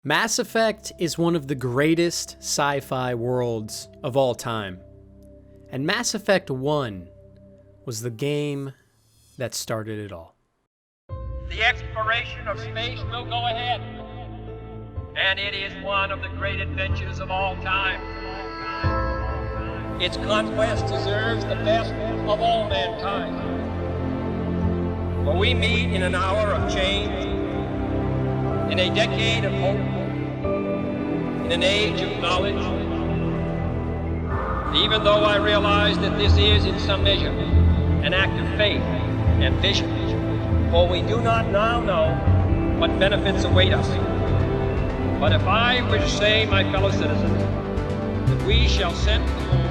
Mass Effect is one of the greatest sci-fi worlds of all time. And Mass Effect 1 was the game that started it all. The exploration of space will go ahead, and it is one of the great adventures of all time. Its conquest deserves the best of all mankind. For we meet in an hour of change, in a decade of hope, in an age of knowledge. Even though I realize that this is, in some measure, an act of faith and vision, for we do not now know what benefits await us. But if I were to say, my fellow citizens, that we shall send the moon,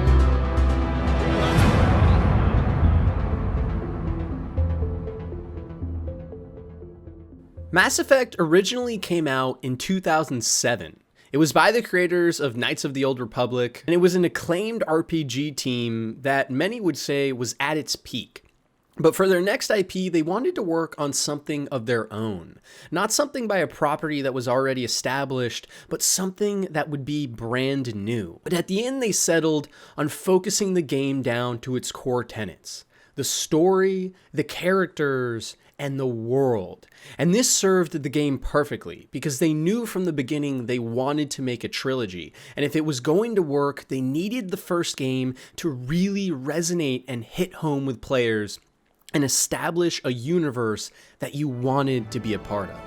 Mass Effect originally came out in 2007. It was by the creators of Knights of the Old Republic, and it was an acclaimed RPG team that many would say was at its peak. But for their next IP, they wanted to work on something of their own. Not something by a property that was already established, but something that would be brand new. But at the end, they settled on focusing the game down to its core tenets: the story, the characters, and the world. And this served the game perfectly, because they knew from the beginning they wanted to make a trilogy. And if it was going to work, they needed the first game to really resonate and hit home with players and establish a universe that you wanted to be a part of.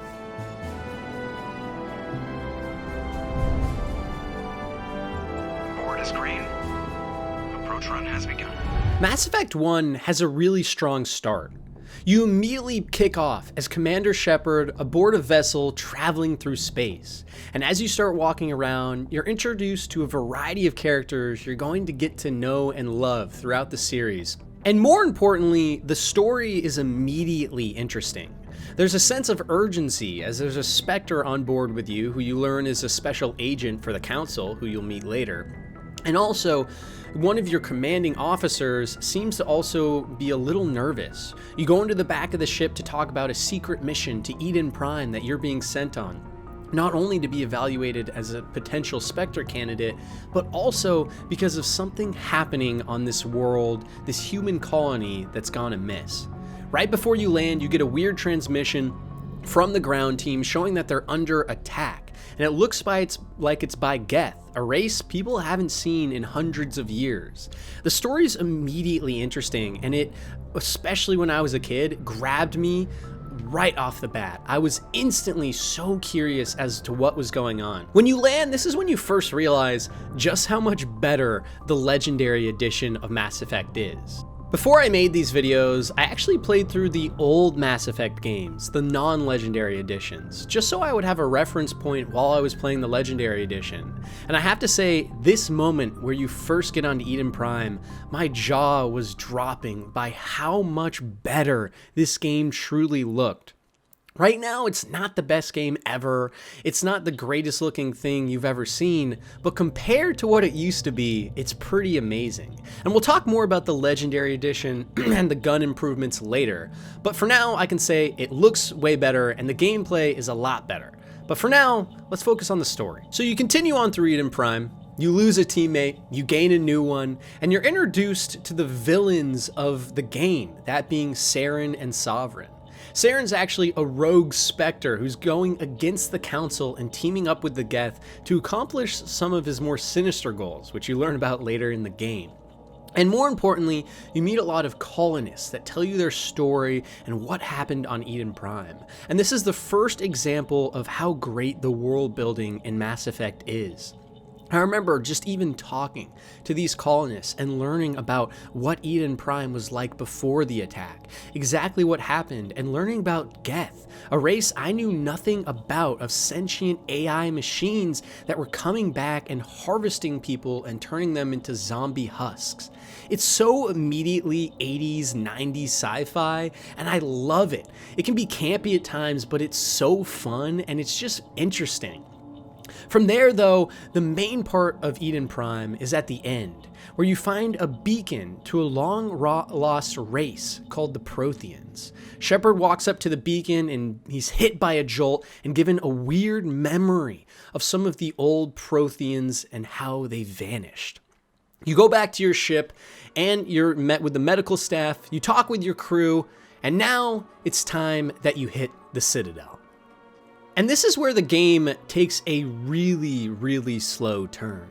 Board is green. Approach run has begun. Mass Effect 1 has a really strong start. You immediately kick off as Commander Shepard aboard a vessel traveling through space. And as you start walking around, you're introduced to a variety of characters you're going to get to know and love throughout the series. And more importantly, the story is immediately interesting. There's a sense of urgency as there's a Spectre on board with you who you learn is a special agent for the Council, who you'll meet later. And also, one of your commanding officers seems to also be a little nervous. You go into the back of the ship to talk about a secret mission to Eden Prime that you're being sent on. Not only to be evaluated as a potential Spectre candidate, but also because of something happening on this world, this human colony that's gone amiss. Right before you land, you get a weird transmission from the ground team showing that they're under attack. And it looks like it's by Geth, a race people haven't seen in hundreds of years. The story's immediately interesting, and it, especially when I was a kid, grabbed me right off the bat. I was instantly so curious as to what was going on. When you land, this is when you first realize just how much better the Legendary Edition of Mass Effect is. Before I made these videos, I actually played through the old Mass Effect games, the non-Legendary editions, just so I would have a reference point while I was playing the Legendary Edition. And I have to say, this moment where you first get onto Eden Prime, my jaw was dropping by how much better this game truly looked. Right now, it's not the best game ever, it's not the greatest looking thing you've ever seen, but compared to what it used to be, it's pretty amazing. And we'll talk more about the Legendary Edition and the gun improvements later, but for now, I can say it looks way better and the gameplay is a lot better. But for now, let's focus on the story. So you continue on through Eden Prime, you lose a teammate, you gain a new one, and you're introduced to the villains of the game, that being Saren and Sovereign. Saren's actually a rogue Spectre who's going against the Council and teaming up with the Geth to accomplish some of his more sinister goals, which you learn about later in the game. And more importantly, you meet a lot of colonists that tell you their story and what happened on Eden Prime. And this is the first example of how great the world building in Mass Effect is. I remember just even talking to these colonists and learning about what Eden Prime was like before the attack, exactly what happened, and learning about Geth, a race I knew nothing about, of sentient AI machines that were coming back and harvesting people and turning them into zombie husks. It's so immediately 80s, 90s sci-fi, and I love it. It can be campy at times, but it's so fun and it's just interesting. From there, though, the main part of Eden Prime is at the end, where you find a beacon to a long-lost race called the Protheans. Shepard walks up to the beacon and he's hit by a jolt and given a weird memory of some of the old Protheans and how they vanished. You go back to your ship and you're met with the medical staff, you talk with your crew, and now it's time that you hit the Citadel. And this is where the game takes a really slow turn.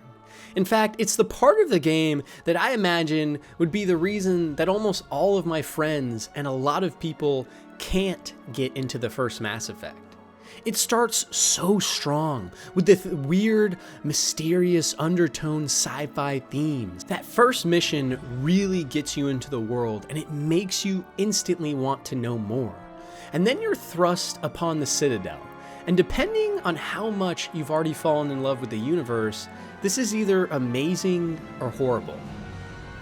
In fact, it's the part of the game that I imagine would be the reason that almost all of my friends and a lot of people can't get into the first Mass Effect. It starts so strong with the weird, mysterious undertone sci-fi themes. That first mission really gets you into the world and it makes you instantly want to know more. And then you're thrust upon the Citadel. And depending on how much you've already fallen in love with the universe, this is either amazing or horrible.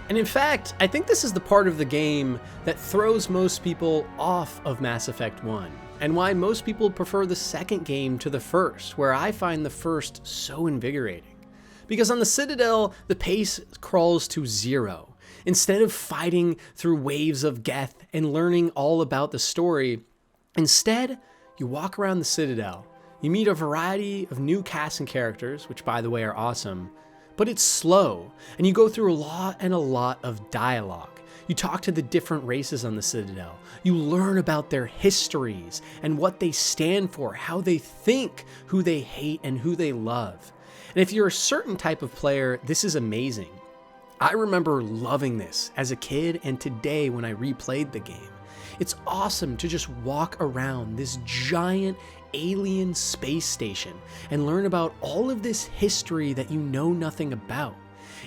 And in fact, I think this is the part of the game that throws most people off of Mass Effect 1, and why most people prefer the second game to the first, where I find the first so invigorating. Because on the Citadel, the pace crawls to zero. Instead of fighting through waves of Geth and learning all about the story, instead, you walk around the Citadel, you meet a variety of new casts and characters, which by the way are awesome, but it's slow, and you go through a lot of dialogue. You talk to the different races on the Citadel, you learn about their histories and what they stand for, how they think, who they hate, and who they love. And if you're a certain type of player, this is amazing. I remember loving this as a kid and today when I replayed the game. It's awesome to just walk around this giant alien space station and learn about all of this history that you know nothing about.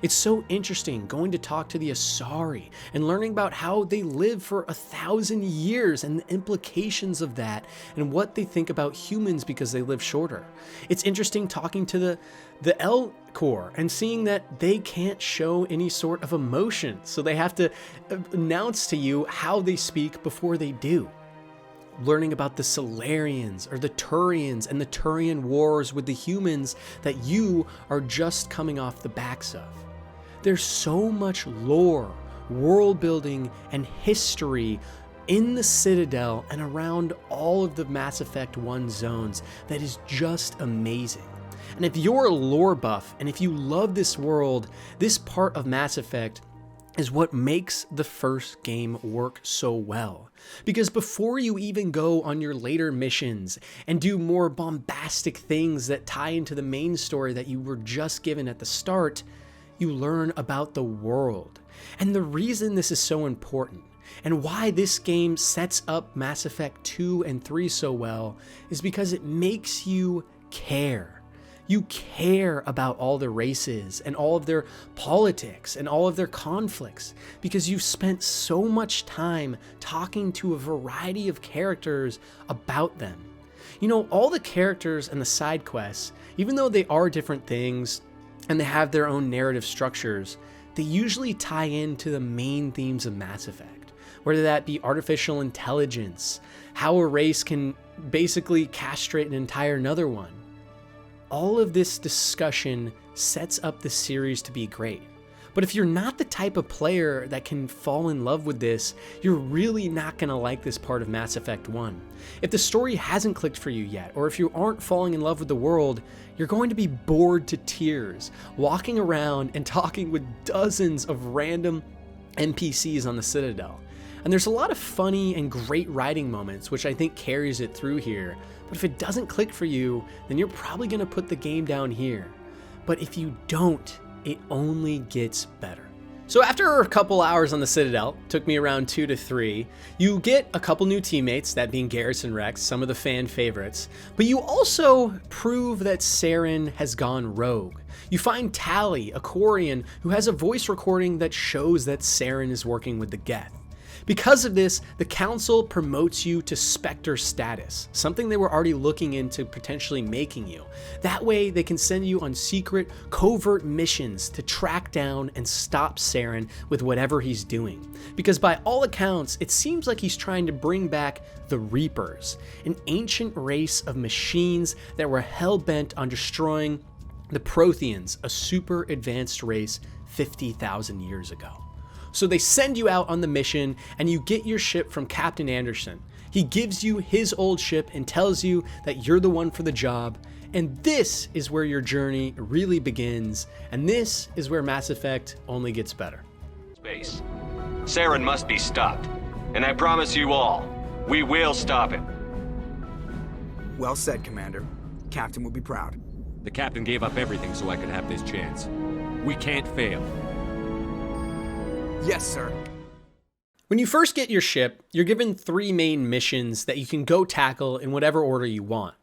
It's so interesting going to talk to the Asari and learning about how they live for 1,000 years and the implications of that and what they think about humans because they live shorter. It's interesting talking to the L Corps and seeing that they can't show any sort of emotion, so they have to announce to you how they speak before they do. Learning about the Solarians or the Turians and the Turian wars with the humans that you are just coming off the backs of. There's so much lore, world building, and history in the Citadel and around all of the Mass Effect 1 zones that is just amazing. And if you're a lore buff and if you love this world, this part of Mass Effect is what makes the first game work so well. Because before you even go on your later missions and do more bombastic things that tie into the main story that you were just given at the start, you learn about the world. And the reason this is so important and why this game sets up Mass Effect 2 and 3 so well is because it makes you care. You care about all the races and all of their politics and all of their conflicts because you've spent so much time talking to a variety of characters about them. You know, all the characters and the side quests, even though they are different things and they have their own narrative structures, they usually tie into the main themes of Mass Effect, whether that be artificial intelligence, how a race can basically castrate an entire another one. All of this discussion sets up the series to be great. But if you're not the type of player that can fall in love with this, you're really not going to like this part of Mass Effect 1. If the story hasn't clicked for you yet, or if you aren't falling in love with the world, you're going to be bored to tears, walking around and talking with dozens of random NPCs on the Citadel. And there's a lot of funny and great writing moments, which I think carries it through here. But if it doesn't click for you, then you're probably going to put the game down here. But if you don't, it only gets better. So after a couple hours on the Citadel, took me around 2 to 3, you get a couple new teammates, that being Garrus and Rex, some of the fan favorites, but you also prove that Saren has gone rogue. You find Tali, a Quarian, who has a voice recording that shows that Saren is working with the Geth. Because of this, the Council promotes you to Spectre status, something they were already looking into potentially making you. That way, they can send you on secret, covert missions to track down and stop Saren with whatever he's doing. Because by all accounts, it seems like he's trying to bring back the Reapers, an ancient race of machines that were hell-bent on destroying the Protheans, a super advanced race 50,000 years ago. So they send you out on the mission and you get your ship from Captain Anderson. He gives you his old ship and tells you that you're the one for the job. And this is where your journey really begins. And this is where Mass Effect only gets better. Space. Saren must be stopped. And I promise you all, we will stop him. Well said, Commander. Captain will be proud. The captain gave up everything so I could have this chance. We can't fail. Yes, sir. When you first get your ship, you're given 3 main missions that you can go tackle in whatever order you want.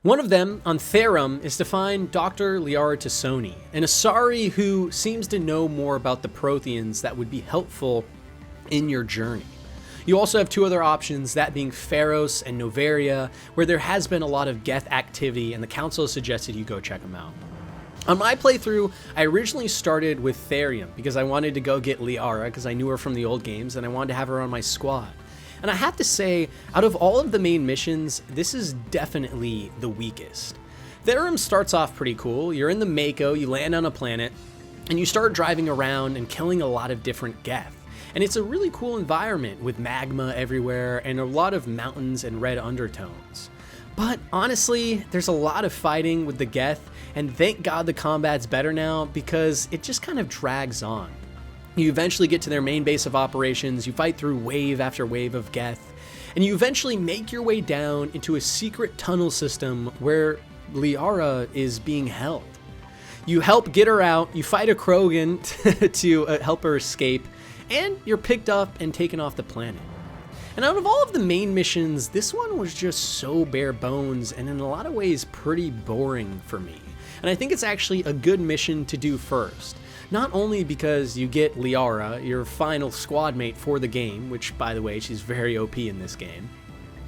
One of them, on Therum, is to find Dr. Liara Tassoni, an Asari who seems to know more about the Protheans that would be helpful in your journey. You also have 2 other options, that being Pharos and Noveria, where there has been a lot of Geth activity and the Council has suggested you go check them out. On my playthrough, I originally started with Therium because I wanted to go get Liara because I knew her from the old games and I wanted to have her on my squad. And I have to say, out of all of the main missions, this is definitely the weakest. Therium starts off pretty cool. You're in the Mako, you land on a planet, and you start driving around and killing a lot of different Geth. And it's a really cool environment with magma everywhere and a lot of mountains and red undertones. But honestly, there's a lot of fighting with the Geth, and thank God the combat's better now because it just kind of drags on. You eventually get to their main base of operations, you fight through wave after wave of Geth, and you eventually make your way down into a secret tunnel system where Liara is being held. You help get her out, you fight a Krogan to help her escape, and you're picked up and taken off the planet. And out of all of the main missions, this one was just so bare bones and in a lot of ways pretty boring for me. And I think it's actually a good mission to do first. Not only because you get Liara, your final squad mate for the game, which by the way, she's very OP in this game,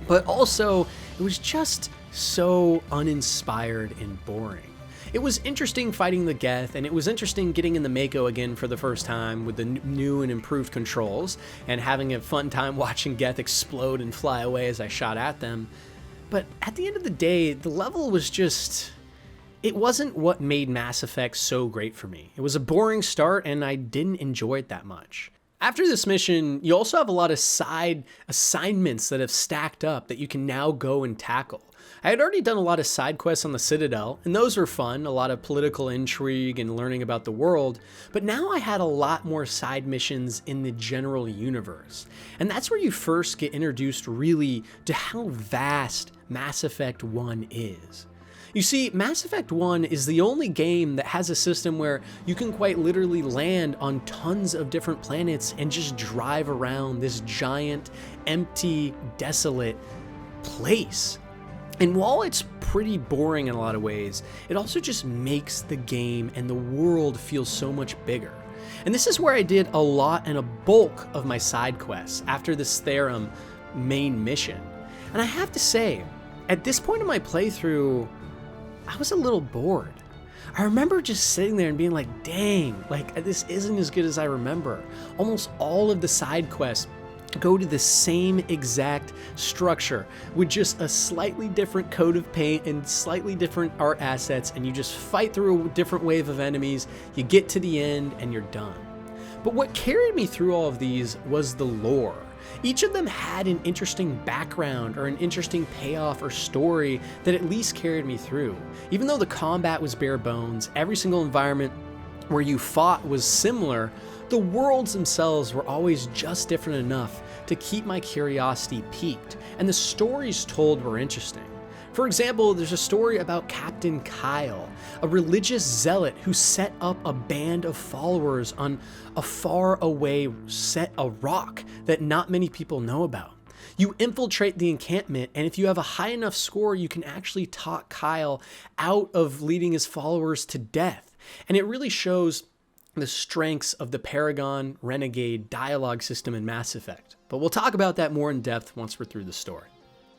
but also it was just so uninspired and boring. It was interesting fighting the Geth, and it was interesting getting in the Mako again for the first time with the new and improved controls, and having a fun time watching Geth explode and fly away as I shot at them. But at the end of the day, the level was just... it wasn't what made Mass Effect so great for me. It was a boring start, and I didn't enjoy it that much. After this mission, you also have a lot of side assignments that have stacked up that you can now go and tackle. I had already done a lot of side quests on the Citadel, and those were fun, a lot of political intrigue and learning about the world, but now I had a lot more side missions in the general universe. And that's where you first get introduced really to how vast Mass Effect 1 is. You see, Mass Effect 1 is the only game that has a system where you can quite literally land on tons of different planets and just drive around this giant, empty, desolate place. And while it's pretty boring in a lot of ways, it also just makes the game and the world feel so much bigger. And this is where I did a lot and a bulk of my side quests after this Therum main mission. And I have to say, at this point in my playthrough, I was a little bored. I remember just sitting there and being like, dang, like this isn't as good as I remember. Almost all of the side quests go to the same exact structure with just a slightly different coat of paint and slightly different art assets, and you just fight through a different wave of enemies, you get to the end, and you're done. But what carried me through all of these was the lore. Each of them had an interesting background or an interesting payoff or story that at least carried me through. Even though the combat was bare bones, every single environment where you fought was similar, the worlds themselves were always just different enough to keep my curiosity piqued, and the stories told were interesting. For example, there's a story about Captain Kyle, a religious zealot who set up a band of followers on a far away a rock that not many people know about. You infiltrate the encampment, and if you have a high enough score, you can actually talk Kyle out of leading his followers to death. And it really shows the strengths of the Paragon Renegade dialogue system in Mass Effect, but we'll talk about that more in depth once we're through the story.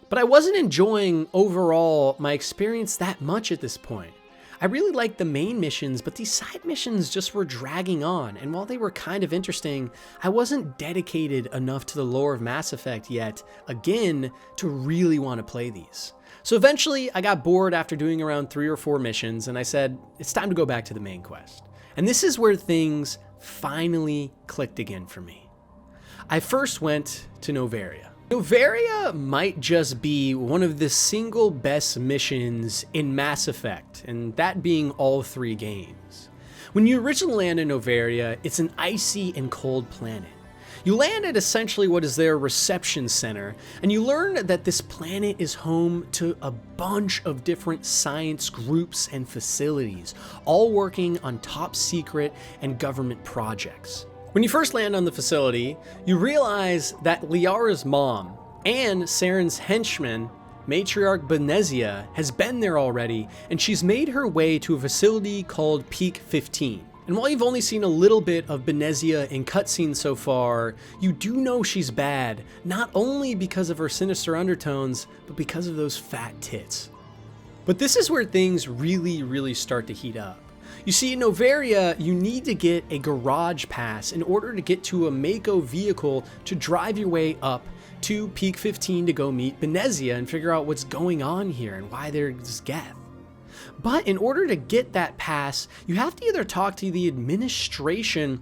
But I wasn't enjoying overall my experience that much at this point. I really liked the main missions, but these side missions just were dragging on, and while they were kind of interesting, I wasn't dedicated enough to the lore of Mass Effect yet, again, to really want to play these. So eventually, I got bored after doing around 3 or 4 missions, and I said, it's time to go back to the main quest. And this is where things finally clicked again for me. I first went to Noveria. Noveria might just be one of the single best missions in Mass Effect, and that being all 3 games. When you originally land in Noveria, it's an icy and cold planet. You land at essentially what is their reception center, and you learn that this planet is home to a bunch of different science groups and facilities, all working on top secret and government projects. When you first land on the facility, you realize that Liara's mom and Saren's henchman, Matriarch Benezia, has been there already, and she's made her way to a facility called Peak 15. And while you've only seen a little bit of Benezia in cutscenes so far, you do know she's bad, not only because of her sinister undertones, but because of those fat tits. But this is where things really start to heat up. You see, in Noveria, you need to get a garage pass in order to get to a Mako vehicle to drive your way up to Peak 15 to go meet Benezia and figure out what's going on here and why there's Geth. But in order to get that pass, you have to either talk to the administration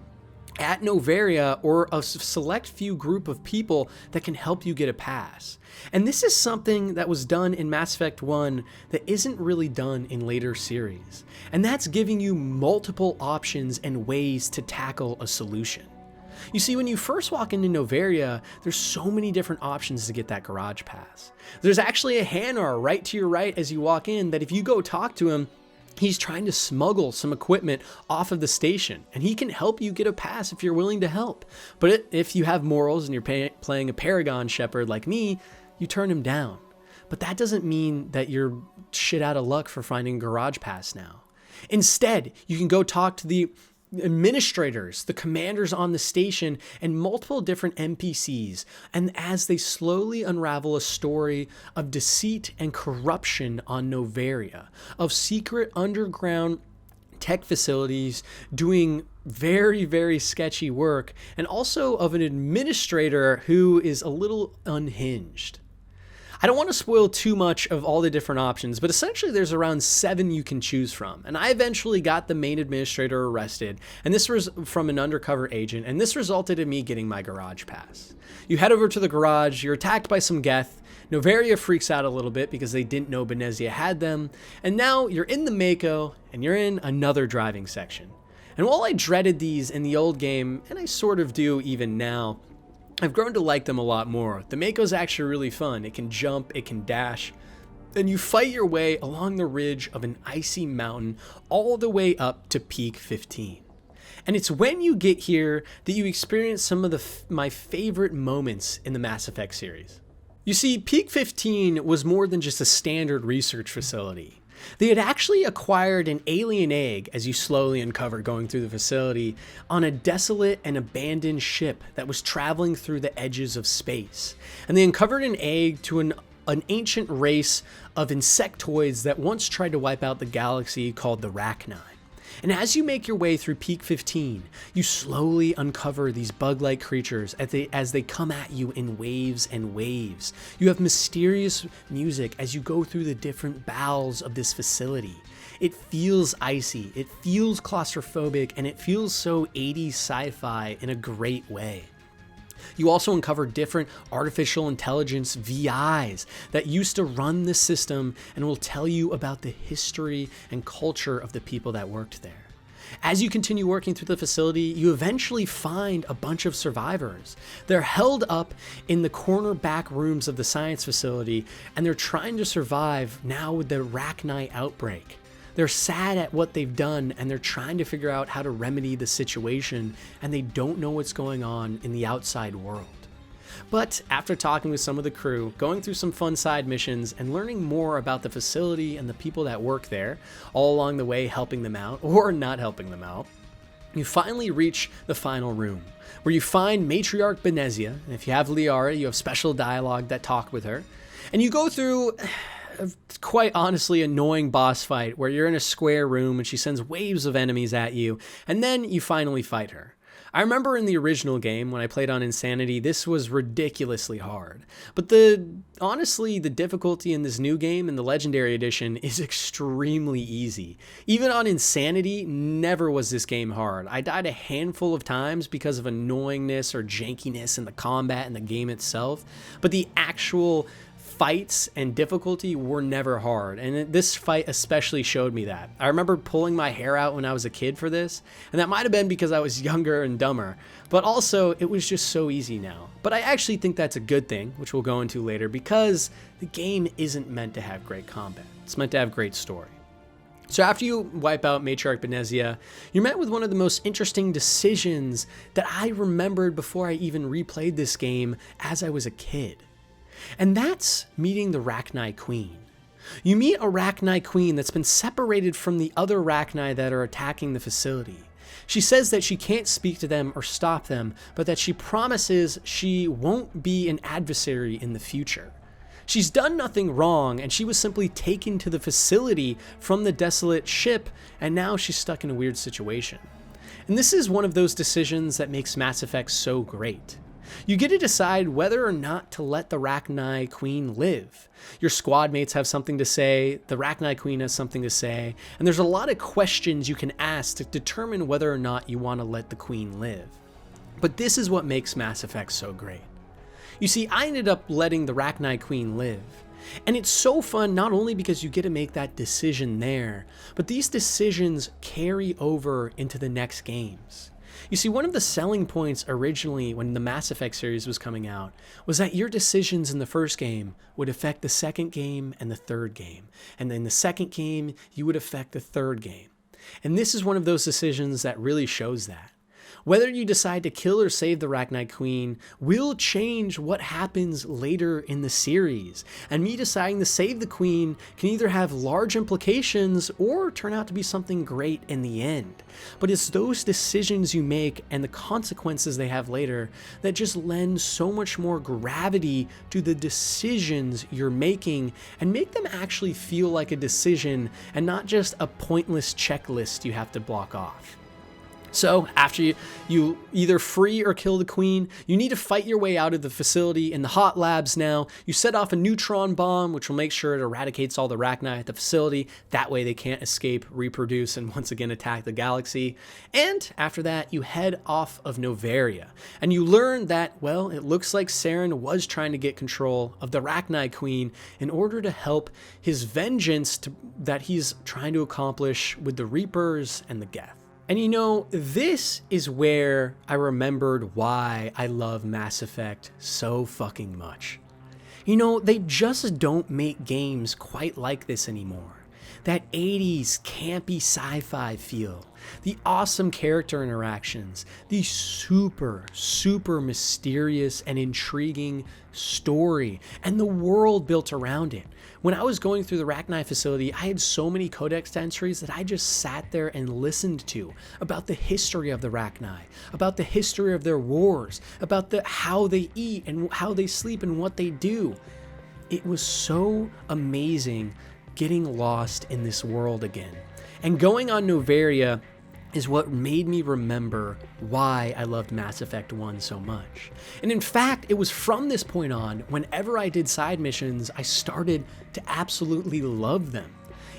at Noveria or a select few group of people that can help you get a pass. And this is something that was done in Mass Effect 1 that isn't really done in later series. And that's giving you multiple options and ways to tackle a solution. You see, when you first walk into Noveria, there's so many different options to get that garage pass. There's actually a Hanar right to your right as you walk in that if you go talk to him, he's trying to smuggle some equipment off of the station, and he can help you get a pass if you're willing to help. But if you have morals and you're playing a Paragon Shepherd like me, you turn him down. But that doesn't mean that you're shit out of luck for finding a garage pass now. Instead, you can go talk to the administrators, the commanders on the station, and multiple different NPCs, and as they slowly unravel a story of deceit and corruption on Noveria, of secret underground tech facilities doing very sketchy work, and also of an administrator who is a little unhinged. I don't want to spoil too much of all the different options, but essentially there's around 7 you can choose from. And I eventually got the main administrator arrested, and this was from an undercover agent, and this resulted in me getting my garage pass. You head over to the garage, you're attacked by some Geth, Noveria freaks out a little bit because they didn't know Benezia had them, and now you're in the Mako, and you're in another driving section. And while I dreaded these in the old game, and I sort of do even now, I've grown to like them a lot more. The Mako's actually really fun. It can jump, it can dash, and you fight your way along the ridge of an icy mountain all the way up to Peak 15. And it's when you get here that you experience some of my favorite moments in the Mass Effect series. You see, Peak 15 was more than just a standard research facility. They had actually acquired an alien egg, as you slowly uncover going through the facility, on a desolate and abandoned ship that was traveling through the edges of space. And they uncovered an egg to an ancient race of insectoids that once tried to wipe out the galaxy called the Rachni. And as you make your way through Peak 15, you slowly uncover these bug-like creatures as they come at you in waves and waves. You have mysterious music as you go through the different bowels of this facility. It feels icy, it feels claustrophobic, and it feels so 80s sci-fi in a great way. You also uncover different artificial intelligence VIs that used to run the system and will tell you about the history and culture of the people that worked there. As you continue working through the facility, you eventually find a bunch of survivors. They're held up in the corner back rooms of the science facility, and they're trying to survive now with the Rachni outbreak. They're sad at what they've done, and they're trying to figure out how to remedy the situation, and they don't know what's going on in the outside world. But after talking with some of the crew, going through some fun side missions, and learning more about the facility and the people that work there, all along the way helping them out, or not helping them out, You finally reach the final room, where you find Matriarch Benezia, and if you have Liara, you have special dialogue that talk with her, and you go through a quite honestly annoying boss fight where you're in a square room and she sends waves of enemies at you, and then you finally fight her. I remember in the original game, when I played on Insanity, this was ridiculously hard. But honestly, the difficulty in this new game, in the Legendary Edition, is extremely easy. Even on Insanity, never was this game hard. I died a handful of times because of annoyingness or jankiness in the combat and the game itself, but the actual fights and difficulty were never hard, and this fight especially showed me that. I remember pulling my hair out when I was a kid for this, and that might have been because I was younger and dumber, but also it was just so easy now. But I actually think that's a good thing, which we'll go into later, because the game isn't meant to have great combat. It's meant to have great story. So after you wipe out Matriarch Benezia, you're met with one of the most interesting decisions that I remembered before I even replayed this game as I was a kid. And that's meeting the Rachni Queen. You meet a Rachni Queen that's been separated from the other Rachni that are attacking the facility. She says that she can't speak to them or stop them, but that she promises she won't be an adversary in the future. She's done nothing wrong, and she was simply taken to the facility from the desolate ship, and now she's stuck in a weird situation. And this is one of those decisions that makes Mass Effect so great. You get to decide whether or not to let the Rachni Queen live. Your squad mates have something to say, the Rachni Queen has something to say, and there's a lot of questions you can ask to determine whether or not you want to let the Queen live. But this is what makes Mass Effect so great. You see, I ended up letting the Rachni Queen live. And it's so fun not only because you get to make that decision there, but these decisions carry over into the next games. You see, one of the selling points originally when the Mass Effect series was coming out was that your decisions in the first game would affect the second game and the third game. And then the second game, you would affect the third game. And this is one of those decisions that really shows that. Whether you decide to kill or save the Rachni Queen will change what happens later in the series. And me deciding to save the Queen can either have large implications or turn out to be something great in the end. But it's those decisions you make and the consequences they have later that just lend so much more gravity to the decisions you're making and make them actually feel like a decision and not just a pointless checklist you have to block off. So after you either free or kill the Queen, you need to fight your way out of the facility in the hot labs now. You set off a neutron bomb, which will make sure it eradicates all the Rachni at the facility. That way they can't escape, reproduce, and once again attack the galaxy. And after that, you head off of Noveria. And you learn that, well, it looks like Saren was trying to get control of the Rachni Queen in order to help his vengeance that he's trying to accomplish with the Reapers and the Geth. And you know, this is where I remembered why I love Mass Effect so fucking much. You know, they just don't make games quite like this anymore. That 80s campy sci-fi feel, the awesome character interactions, the super mysterious and intriguing story, and the world built around it. When I was going through the Rachni facility, I had so many codex entries that I just sat there and listened to about the history of the Rachni, about the history of their wars, about how they eat and how they sleep and what they do. It was so amazing getting lost in this world again. And going on Noveria is what made me remember why I loved Mass Effect 1 so much. And in fact, it was from this point on, whenever I did side missions, I started to absolutely love them.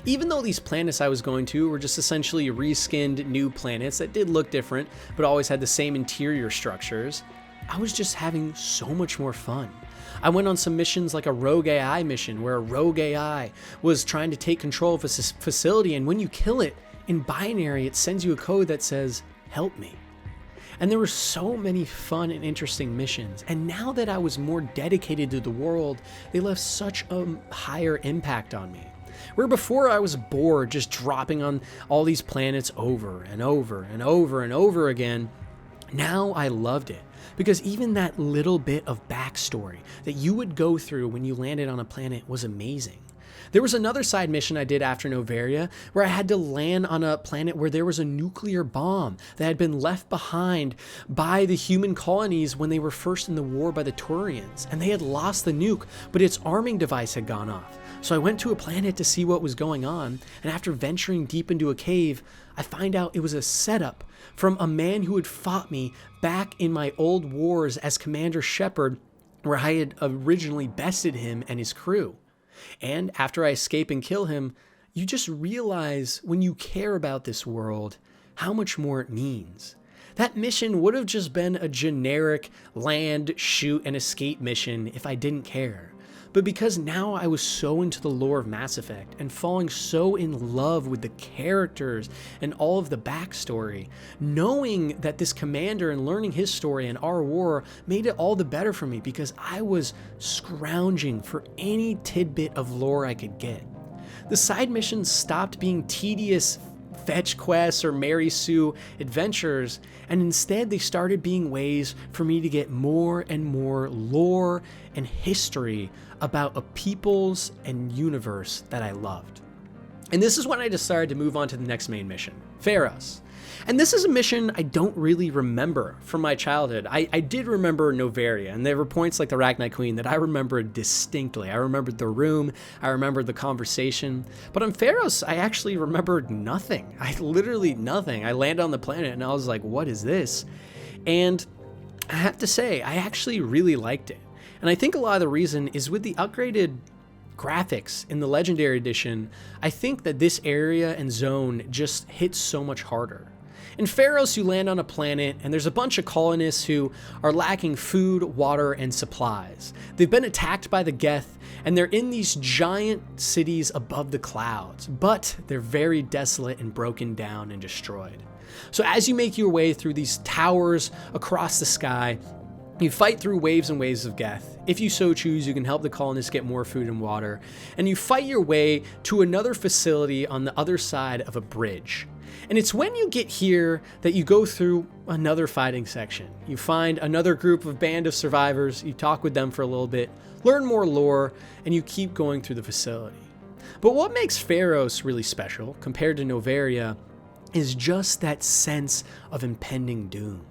Even though these planets I was going to were just essentially reskinned new planets that did look different, but always had the same interior structures, I was just having so much more fun. I went on some missions like a Rogue AI mission, where a Rogue AI was trying to take control of a facility, and when you kill it, in binary, it sends you a code that says, "Help me." And there were so many fun and interesting missions. And now that I was more dedicated to the world, they left such a higher impact on me. Where before I was bored just dropping on all these planets over and over and over and over again, now I loved it. Because even that little bit of backstory that you would go through when you landed on a planet was amazing. There was another side mission I did after Noveria where I had to land on a planet where there was a nuclear bomb that had been left behind by the human colonies when they were first in the war by the Turians, and they had lost the nuke, but its arming device had gone off. So I went to a planet to see what was going on, and after venturing deep into a cave, I find out it was a setup from a man who had fought me back in my old wars as Commander Shepard, where I had originally bested him and his crew. And after I escape and kill him, you just realize when you care about this world, how much more it means. That mission would have just been a generic land, shoot, and escape mission if I didn't care. But because now I was so into the lore of Mass Effect and falling so in love with the characters and all of the backstory, knowing that this commander and learning his story and our war made it all the better for me because I was scrounging for any tidbit of lore I could get. The side missions stopped being tedious fetch quests or Mary Sue adventures, and instead they started being ways for me to get more and more lore and history about a peoples and universe that I loved. And this is when I decided to move on to the next main mission, Pharos. And this is a mission I don't really remember from my childhood. I did remember Noveria, and there were points like the Rachni Queen that I remembered distinctly. I remembered the room, I remembered the conversation, but on Pharos, I actually remembered nothing. Literally nothing. I landed on the planet and I was like, what is this? And I have to say, I actually really liked it. And I think a lot of the reason is with the upgraded graphics in the Legendary Edition, I think that this area and zone just hits so much harder. In Pharos, you land on a planet, and there's a bunch of colonists who are lacking food, water, and supplies. They've been attacked by the Geth, and they're in these giant cities above the clouds, but they're very desolate and broken down and destroyed. So as you make your way through these towers across the sky, you fight through waves and waves of Geth. If you so choose, you can help the colonists get more food and water, and you fight your way to another facility on the other side of a bridge. And it's when you get here that you go through another fighting section. You find another group of band of survivors, you talk with them for a little bit, learn more lore, and you keep going through the facility. But what makes Pharos really special compared to Noveria is just that sense of impending doom.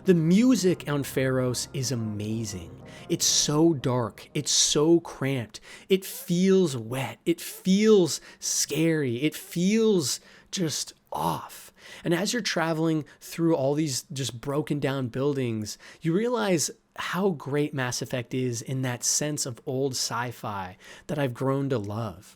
The music on Pharos is amazing. It's so dark, it's so cramped, it feels wet, it feels scary, it feels just off. And as you're traveling through all these just broken down buildings, you realize how great Mass Effect is in that sense of old sci-fi that I've grown to love.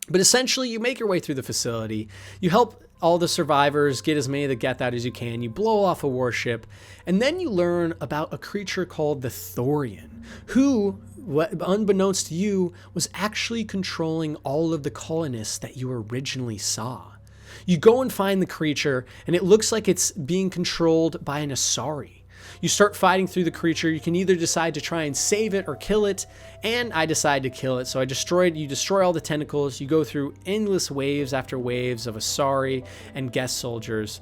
But essentially, you make your way through the facility, you help all the survivors get as many of the Geth out as you can, you blow off a warship, and then you learn about a creature called the Thorian, who, unbeknownst to you, was actually controlling all of the colonists that you originally saw. You go and find the creature, and it looks like it's being controlled by an Asari. You start fighting through the creature. You can either decide to try and save it or kill it, and I decide to kill it. So you destroy all the tentacles. You go through endless waves after waves of Asari and Geth soldiers,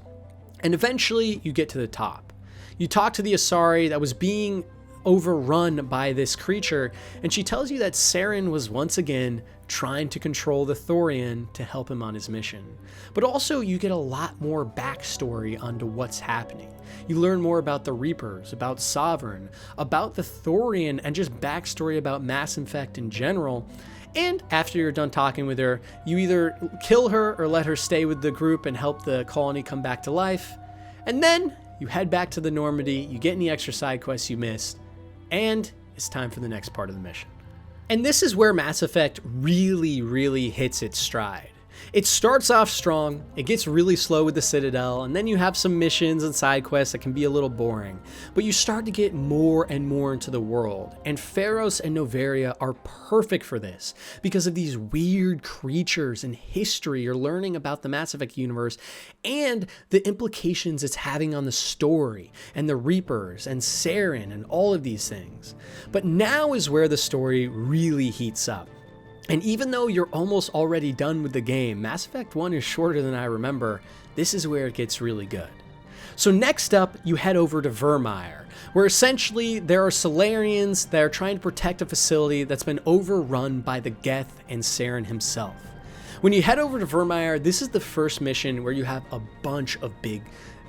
and eventually you get to the top. You talk to the Asari that was being overrun by this creature, and she tells you that Saren was once again trying to control the Thorian to help him on his mission. But also you get a lot more backstory onto what's happening. You learn more about the Reapers, about Sovereign, about the Thorian, and just backstory about Mass Effect in general. And after you're done talking with her, you either kill her or let her stay with the group and help the colony come back to life. And then you head back to the Normandy, you get any extra side quests you missed, and it's time for the next part of the mission. And this is where Mass Effect really hits its stride. It starts off strong, it gets really slow with the Citadel, and then you have some missions and side quests that can be a little boring, but you start to get more and more into the world, and Pharos and Noveria are perfect for this because of these weird creatures and history you're learning about the Mass Effect universe and the implications it's having on the story and the Reapers and Saren and all of these things. But now is where the story really heats up. And even though you're almost already done with the game, Mass Effect 1 is shorter than I remember, this is where it gets really good. So next up, you head over to Virmire, where essentially there are Solarians that are trying to protect a facility that's been overrun by the Geth and Saren himself. When you head over to Virmire, this is the first mission where you have a bunch of big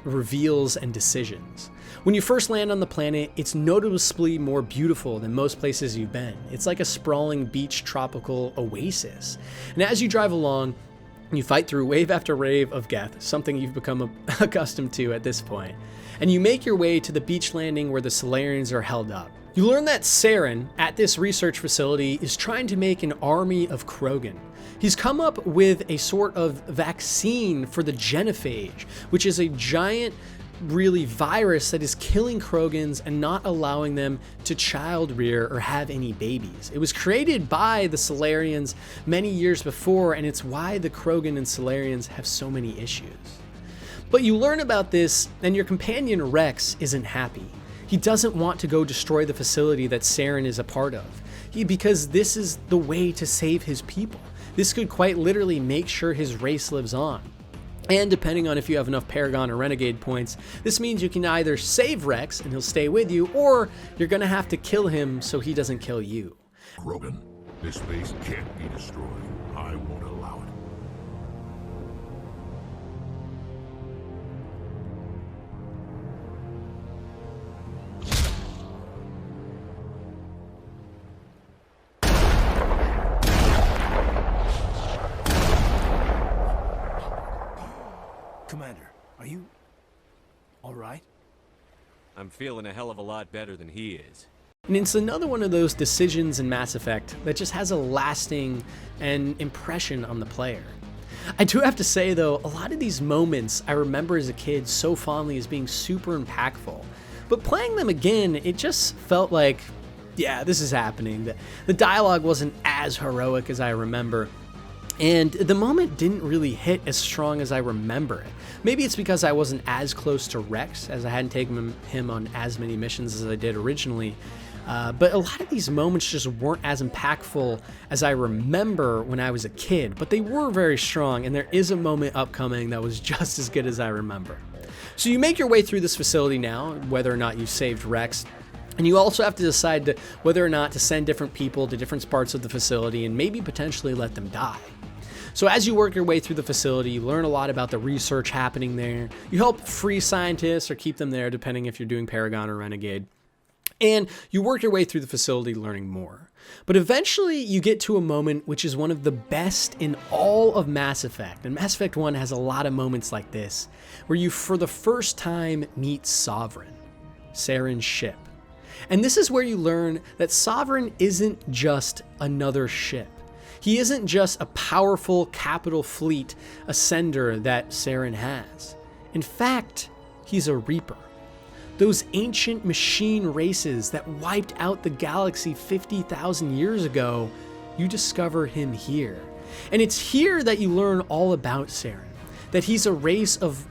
reveals and decisions. When you first land on the planet, it's noticeably more beautiful than most places you've been. It's like a sprawling beach tropical oasis. And as you drive along, you fight through wave after wave of Geth, something you've become accustomed to at this point. And you make your way to the beach landing where the Solarians are held up. You learn that Saren, at this research facility, is trying to make an army of Krogan. He's come up with a sort of vaccine for the genophage, which is a giant really virus that is killing Krogans and not allowing them to child rear or have any babies. It was created by the Solarians many years before, and it's why the Krogan and Solarians have so many issues. But you learn about this, and your companion Rex isn't happy. He doesn't want to go destroy the facility that Saren is a part of, because this is the way to save his people. This could quite literally make sure his race lives on. And depending on if you have enough Paragon or Renegade points, this means you can either save Rex and he'll stay with you, or you're gonna have to kill him so he doesn't kill you. Krogan, this base can't be destroyed. I won't allow it. Commander, are you all right? I'm feeling a hell of a lot better than he is. And it's another one of those decisions in Mass Effect that just has a lasting impression on the player. I do have to say though, a lot of these moments I remember as a kid so fondly as being super impactful. But playing them again, it just felt like, yeah, this is happening. The dialogue wasn't as heroic as I remember. And the moment didn't really hit as strong as I remember it. Maybe it's because I wasn't as close to Rex, as I hadn't taken him on as many missions as I did originally. But a lot of these moments just weren't as impactful as I remember when I was a kid, but they were very strong, and there is a moment upcoming that was just as good as I remember. So you make your way through this facility now, whether or not you saved Rex, and you also have to decide whether or not to send different people to different parts of the facility and maybe potentially let them die. So as you work your way through the facility, you learn a lot about the research happening there. You help free scientists or keep them there, depending if you're doing Paragon or Renegade. And you work your way through the facility learning more. But eventually you get to a moment which is one of the best in all of Mass Effect. And Mass Effect 1 has a lot of moments like this, where you for the first time meet Sovereign, Saren's ship. And this is where you learn that Sovereign isn't just another ship. He isn't just a powerful capital fleet ascender that Saren has. In fact, he's a Reaper. Those ancient machine races that wiped out the galaxy 50,000 years ago, you discover him here. And it's here that you learn all about Saren, that he's a race of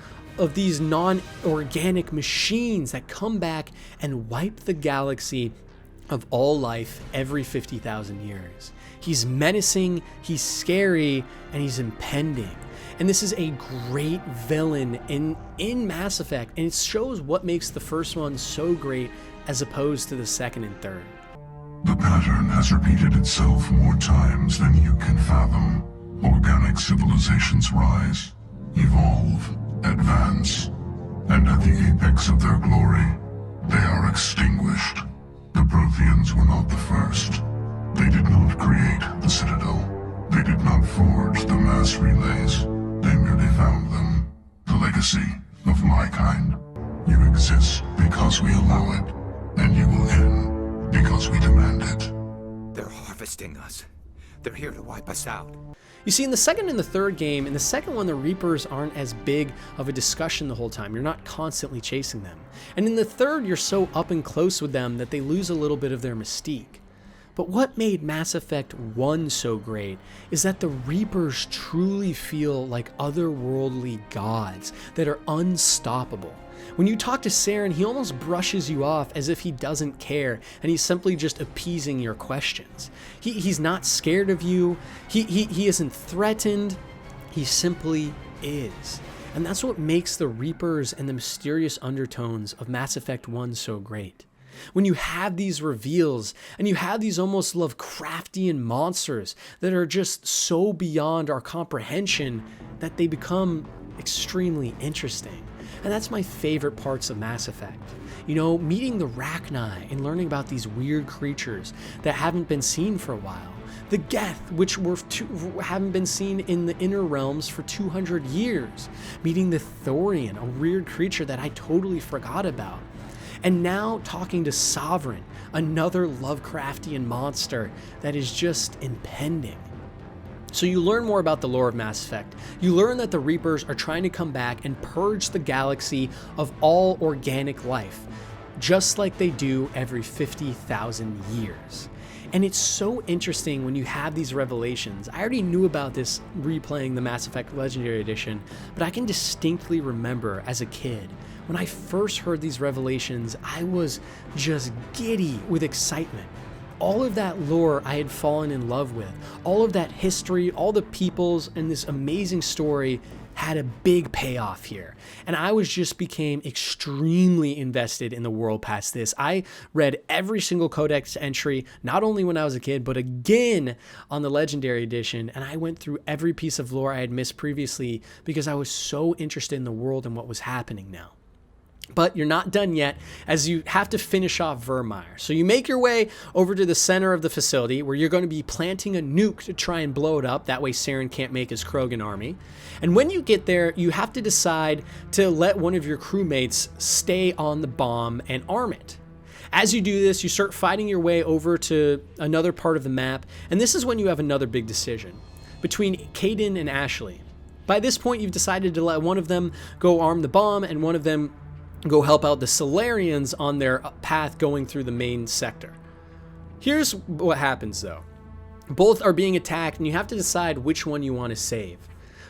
these non-organic machines that come back and wipe the galaxy of all life every 50,000 years. He's menacing, he's scary, and he's impending. And this is a great villain in Mass Effect, and it shows what makes the first one so great as opposed to the second and third. The pattern has repeated itself more times than you can fathom. Organic civilizations rise, evolve, advance, and at the apex of their glory, they are extinguished. The Protheans were not the first. They did not create the Citadel. They did not forge the mass relays. They merely found them. The legacy of my kind. You exist because we allow it, and you will end because we demand it. They're harvesting us. They're here to wipe us out. You see, in the second and the third game, in the second one, the Reapers aren't as big of a discussion the whole time. You're not constantly chasing them. And in the third, you're so up and close with them that they lose a little bit of their mystique. But what made Mass Effect 1 so great is that the Reapers truly feel like otherworldly gods that are unstoppable. When you talk to Saren, he almost brushes you off as if he doesn't care, and he's simply just appeasing your questions. He's not scared of you, he isn't threatened, he simply is. And that's what makes the Reapers and the mysterious undertones of Mass Effect 1 so great. When you have these reveals, and you have these almost Lovecraftian monsters that are just so beyond our comprehension that they become extremely interesting. And that's my favorite parts of Mass Effect. You know, meeting the Rachni and learning about these weird creatures that haven't been seen for a while. The Geth, which haven't been seen in the inner realms for 200 years. Meeting the Thorian, a weird creature that I totally forgot about. And now talking to Sovereign, another Lovecraftian monster that is just impending. So you learn more about the lore of Mass Effect. You learn that the Reapers are trying to come back and purge the galaxy of all organic life, just like they do every 50,000 years. And it's so interesting when you have these revelations. I already knew about this replaying the Mass Effect Legendary Edition, but I can distinctly remember as a kid, when I first heard these revelations, I was just giddy with excitement. All of that lore I had fallen in love with, all of that history, all the peoples, and this amazing story had a big payoff here. And I just became extremely invested in the world past this. I read every single codex entry, not only when I was a kid, but again on the Legendary Edition. And I went through every piece of lore I had missed previously because I was so interested in the world and what was happening now. But you're not done yet, as you have to finish off Virmire. So you make your way over to the center of the facility, where you're going to be planting a nuke to try and blow it up. That way Saren can't make his Krogan army. And when you get there, you have to decide to let one of your crewmates stay on the bomb and arm it. As you do this, you start fighting your way over to another part of the map, and this is when you have another big decision between Kaidan and Ashley. By this point, you've decided to let one of them go arm the bomb, and one of them go help out the Solarians on their path going through the main sector. Here's what happens though. Both are being attacked, and you have to decide which one you want to save.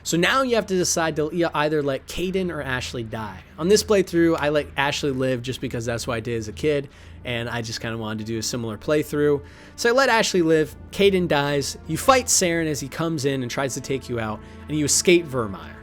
So now you have to decide to either let Kaidan or Ashley die. On this playthrough, I let Ashley live just because that's what I did as a kid, and I just kind of wanted to do a similar playthrough. So I let Ashley live, Kaidan dies, you fight Saren as he comes in and tries to take you out, and you escape Virmire.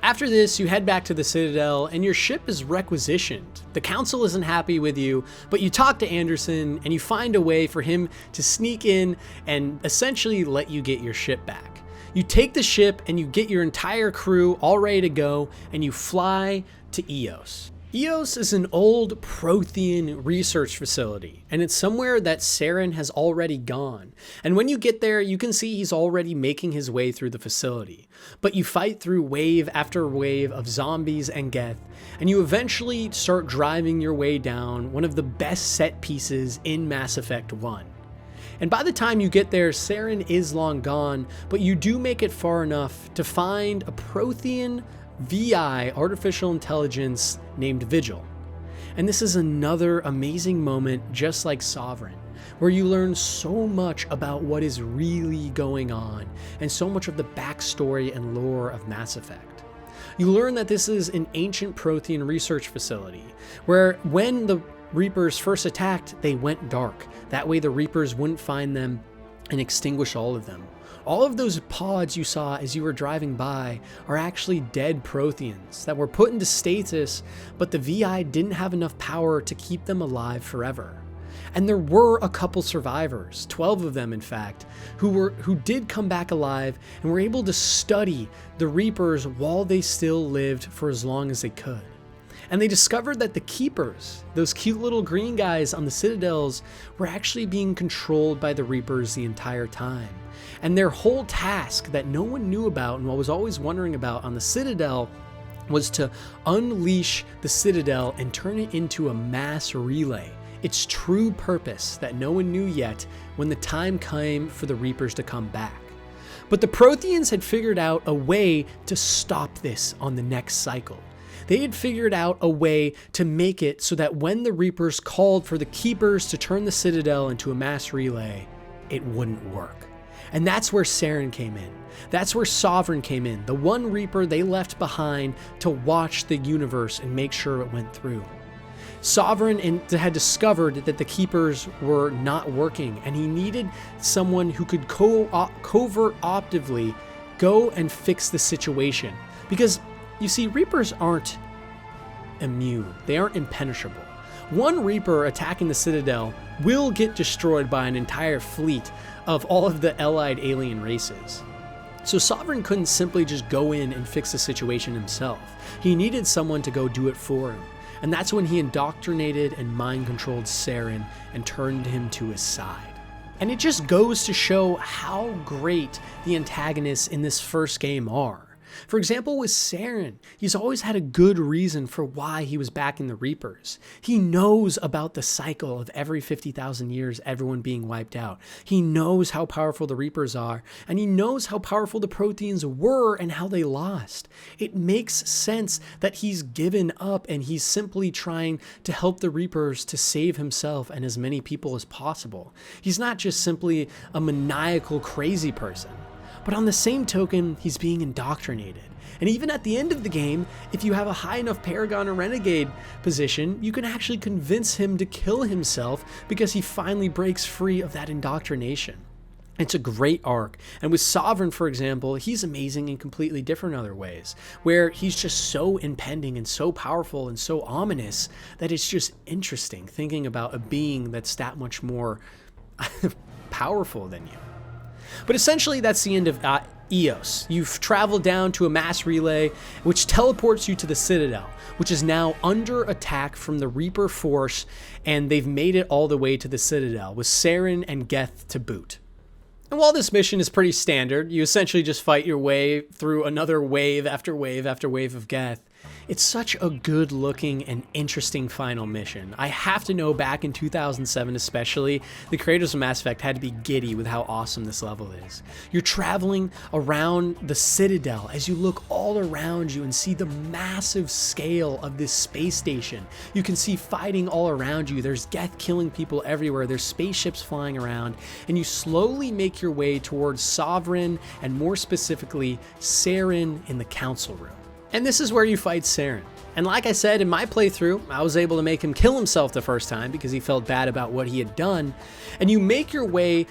After this, you head back to the Citadel, and your ship is requisitioned. The Council isn't happy with you, but you talk to Anderson, and you find a way for him to sneak in and essentially let you get your ship back. You take the ship, and you get your entire crew all ready to go, and you fly to Eos. Eos is an old Prothean research facility, and it's somewhere that Saren has already gone. And when you get there, you can see he's already making his way through the facility. But you fight through wave after wave of zombies and Geth, and you eventually start driving your way down one of the best set pieces in Mass Effect 1. And by the time you get there, Saren is long gone, but you do make it far enough to find a Prothean VI, artificial intelligence, named Vigil. And this is another amazing moment, just like Sovereign, where you learn so much about what is really going on, and so much of the backstory and lore of Mass Effect. You learn that this is an ancient Prothean research facility, where when the Reapers first attacked, they went dark. That way the Reapers wouldn't find them and extinguish all of them. All of those pods you saw as you were driving by are actually dead Protheans that were put into stasis, but the VI didn't have enough power to keep them alive forever. And there were a couple survivors, 12 of them in fact, who did come back alive and were able to study the Reapers while they still lived for as long as they could. And they discovered that the Keepers, those cute little green guys on the Citadels, were actually being controlled by the Reapers the entire time. And their whole task that no one knew about and was always wondering about on the Citadel was to unleash the Citadel and turn it into a mass relay its true purpose that no one knew yet when the time came for the Reapers to come back. But the Protheans had figured out a way to stop this on the next cycle. They had figured out a way to make it so that when the Reapers called for the Keepers to turn the Citadel into a mass relay, it wouldn't work. And that's where Saren came in. That's where Sovereign came in, the one Reaper they left behind to watch the universe and make sure it went through. Sovereign had discovered that the Keepers were not working, and he needed someone who could covert-optively go and fix the situation. Because, you see, Reapers aren't immune. They aren't impenetrable. One Reaper attacking the Citadel will get destroyed by an entire fleet of all of the allied alien races. So Sovereign couldn't simply just go in and fix the situation himself. He needed someone to go do it for him. And that's when he indoctrinated and mind-controlled Saren and turned him to his side. And it just goes to show how great the antagonists in this first game are. For example, with Saren, he's always had a good reason for why he was backing the Reapers. He knows about the cycle of every 50,000 years everyone being wiped out. He knows how powerful the Reapers are, and he knows how powerful the Protheans were and how they lost. It makes sense that he's given up and he's simply trying to help the Reapers to save himself and as many people as possible. He's not just simply a maniacal crazy person. But on the same token, he's being indoctrinated. And even at the end of the game, if you have a high enough Paragon or Renegade position, you can actually convince him to kill himself because he finally breaks free of that indoctrination. It's a great arc. And with Sovereign, for example, he's amazing in completely different other ways, where he's just so impending and so powerful and so ominous that it's just interesting thinking about a being that's that much more powerful than you. But essentially, that's the end of EOS. You've traveled down to a mass relay, which teleports you to the Citadel, which is now under attack from the Reaper force, and they've made it all the way to the Citadel, with Saren and Geth to boot. And while this mission is pretty standard, you essentially just fight your way through another wave after wave after wave of Geth. It's such a good looking and interesting final mission. I have to know, back in 2007 especially, the creators of Mass Effect had to be giddy with how awesome this level is. You're traveling around the Citadel as you look all around you and see the massive scale of this space station. You can see fighting all around you. There's Geth killing people everywhere. There's spaceships flying around, and you slowly make your way towards Sovereign, and more specifically, Saren in the Council Room. And this is where you fight Saren. And like I said, in my playthrough, I was able to make him kill himself the first time because he felt bad about what he had done. And you make your way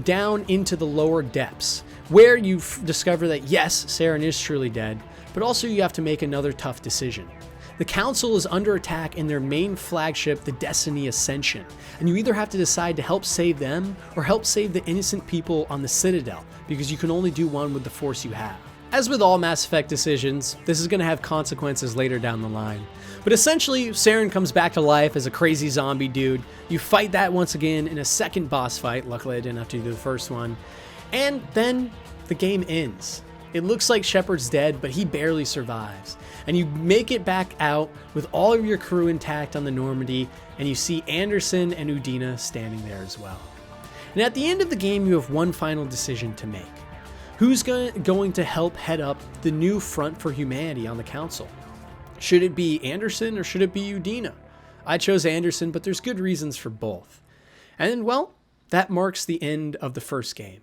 down into the lower depths, where you discover that yes, Saren is truly dead, but also you have to make another tough decision. The Council is under attack in their main flagship, the Destiny Ascension, and you either have to decide to help save them or help save the innocent people on the Citadel, because you can only do one with the force you have. As with all Mass Effect decisions, this is going to have consequences later down the line. But essentially, Saren comes back to life as a crazy zombie dude. You fight that once again in a second boss fight. Luckily, I didn't have to do the first one. And then the game ends. It looks like Shepard's dead, but he barely survives. And you make it back out with all of your crew intact on the Normandy, and you see Anderson and Udina standing there as well. And at the end of the game, you have one final decision to make. Who's going to help head up the new front for humanity on the Council? Should it be Anderson or should it be Udina? I chose Anderson, but there's good reasons for both. And well, that marks the end of the first game.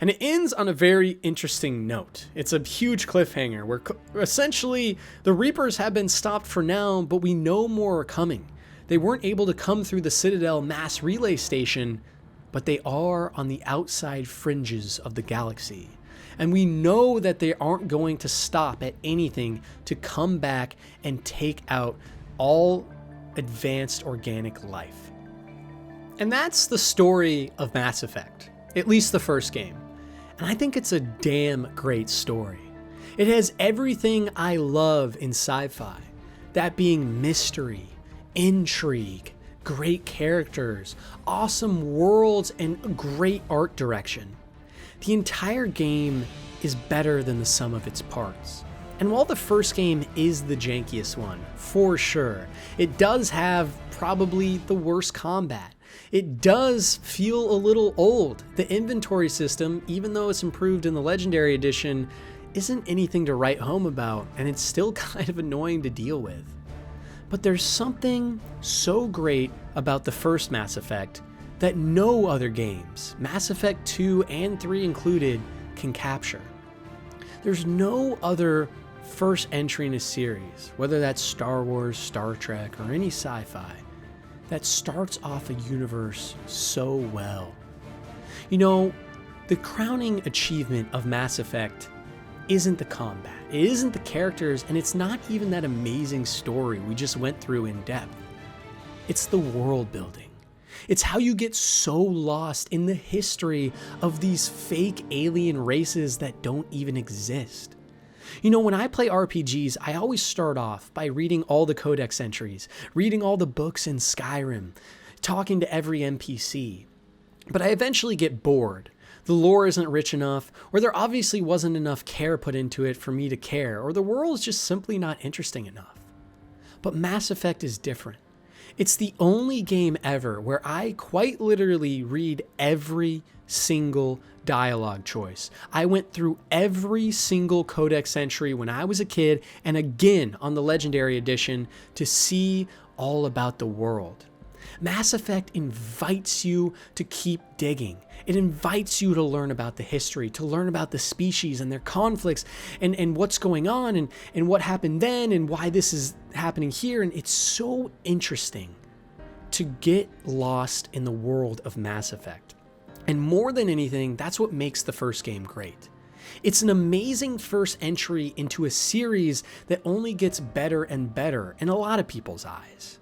And it ends on a very interesting note. It's a huge cliffhanger where essentially the Reapers have been stopped for now, but we know more are coming. They weren't able to come through the Citadel mass relay station, but they are on the outside fringes of the galaxy. And we know that they aren't going to stop at anything to come back and take out all advanced organic life. And that's the story of Mass Effect, at least the first game. And I think it's a damn great story. It has everything I love in sci-fi, that being mystery, intrigue, great characters, awesome worlds, and great art direction. The entire game is better than the sum of its parts. And while the first game is the jankiest one, for sure, it does have probably the worst combat. It does feel a little old. The inventory system, even though it's improved in the Legendary Edition, isn't anything to write home about, and it's still kind of annoying to deal with. But there's something so great about the first Mass Effect that no other games, Mass Effect 2 and 3 included, can capture. There's no other first entry in a series, whether that's Star Wars, Star Trek, or any sci-fi, that starts off a universe so well. You know, the crowning achievement of Mass Effect isn't the combat, it isn't the characters, and it's not even that amazing story we just went through in depth. It's the world building. It's how you get so lost in the history of these fake alien races that don't even exist. You know, when I play RPGs, I always start off by reading all the codex entries, reading all the books in Skyrim, talking to every NPC. But I eventually get bored. The lore isn't rich enough, or there obviously wasn't enough care put into it for me to care, or the world is just simply not interesting enough. But Mass Effect is different. It's the only game ever where I quite literally read every single dialogue choice. I went through every single codex entry when I was a kid and again on the Legendary Edition to see all about the world. Mass Effect invites you to keep digging. It invites you to learn about the history, to learn about the species and their conflicts and what's going on and what happened then and why this is happening here. And it's so interesting to get lost in the world of Mass Effect. And more than anything, that's what makes the first game great. It's an amazing first entry into a series that only gets better and better in a lot of people's eyes.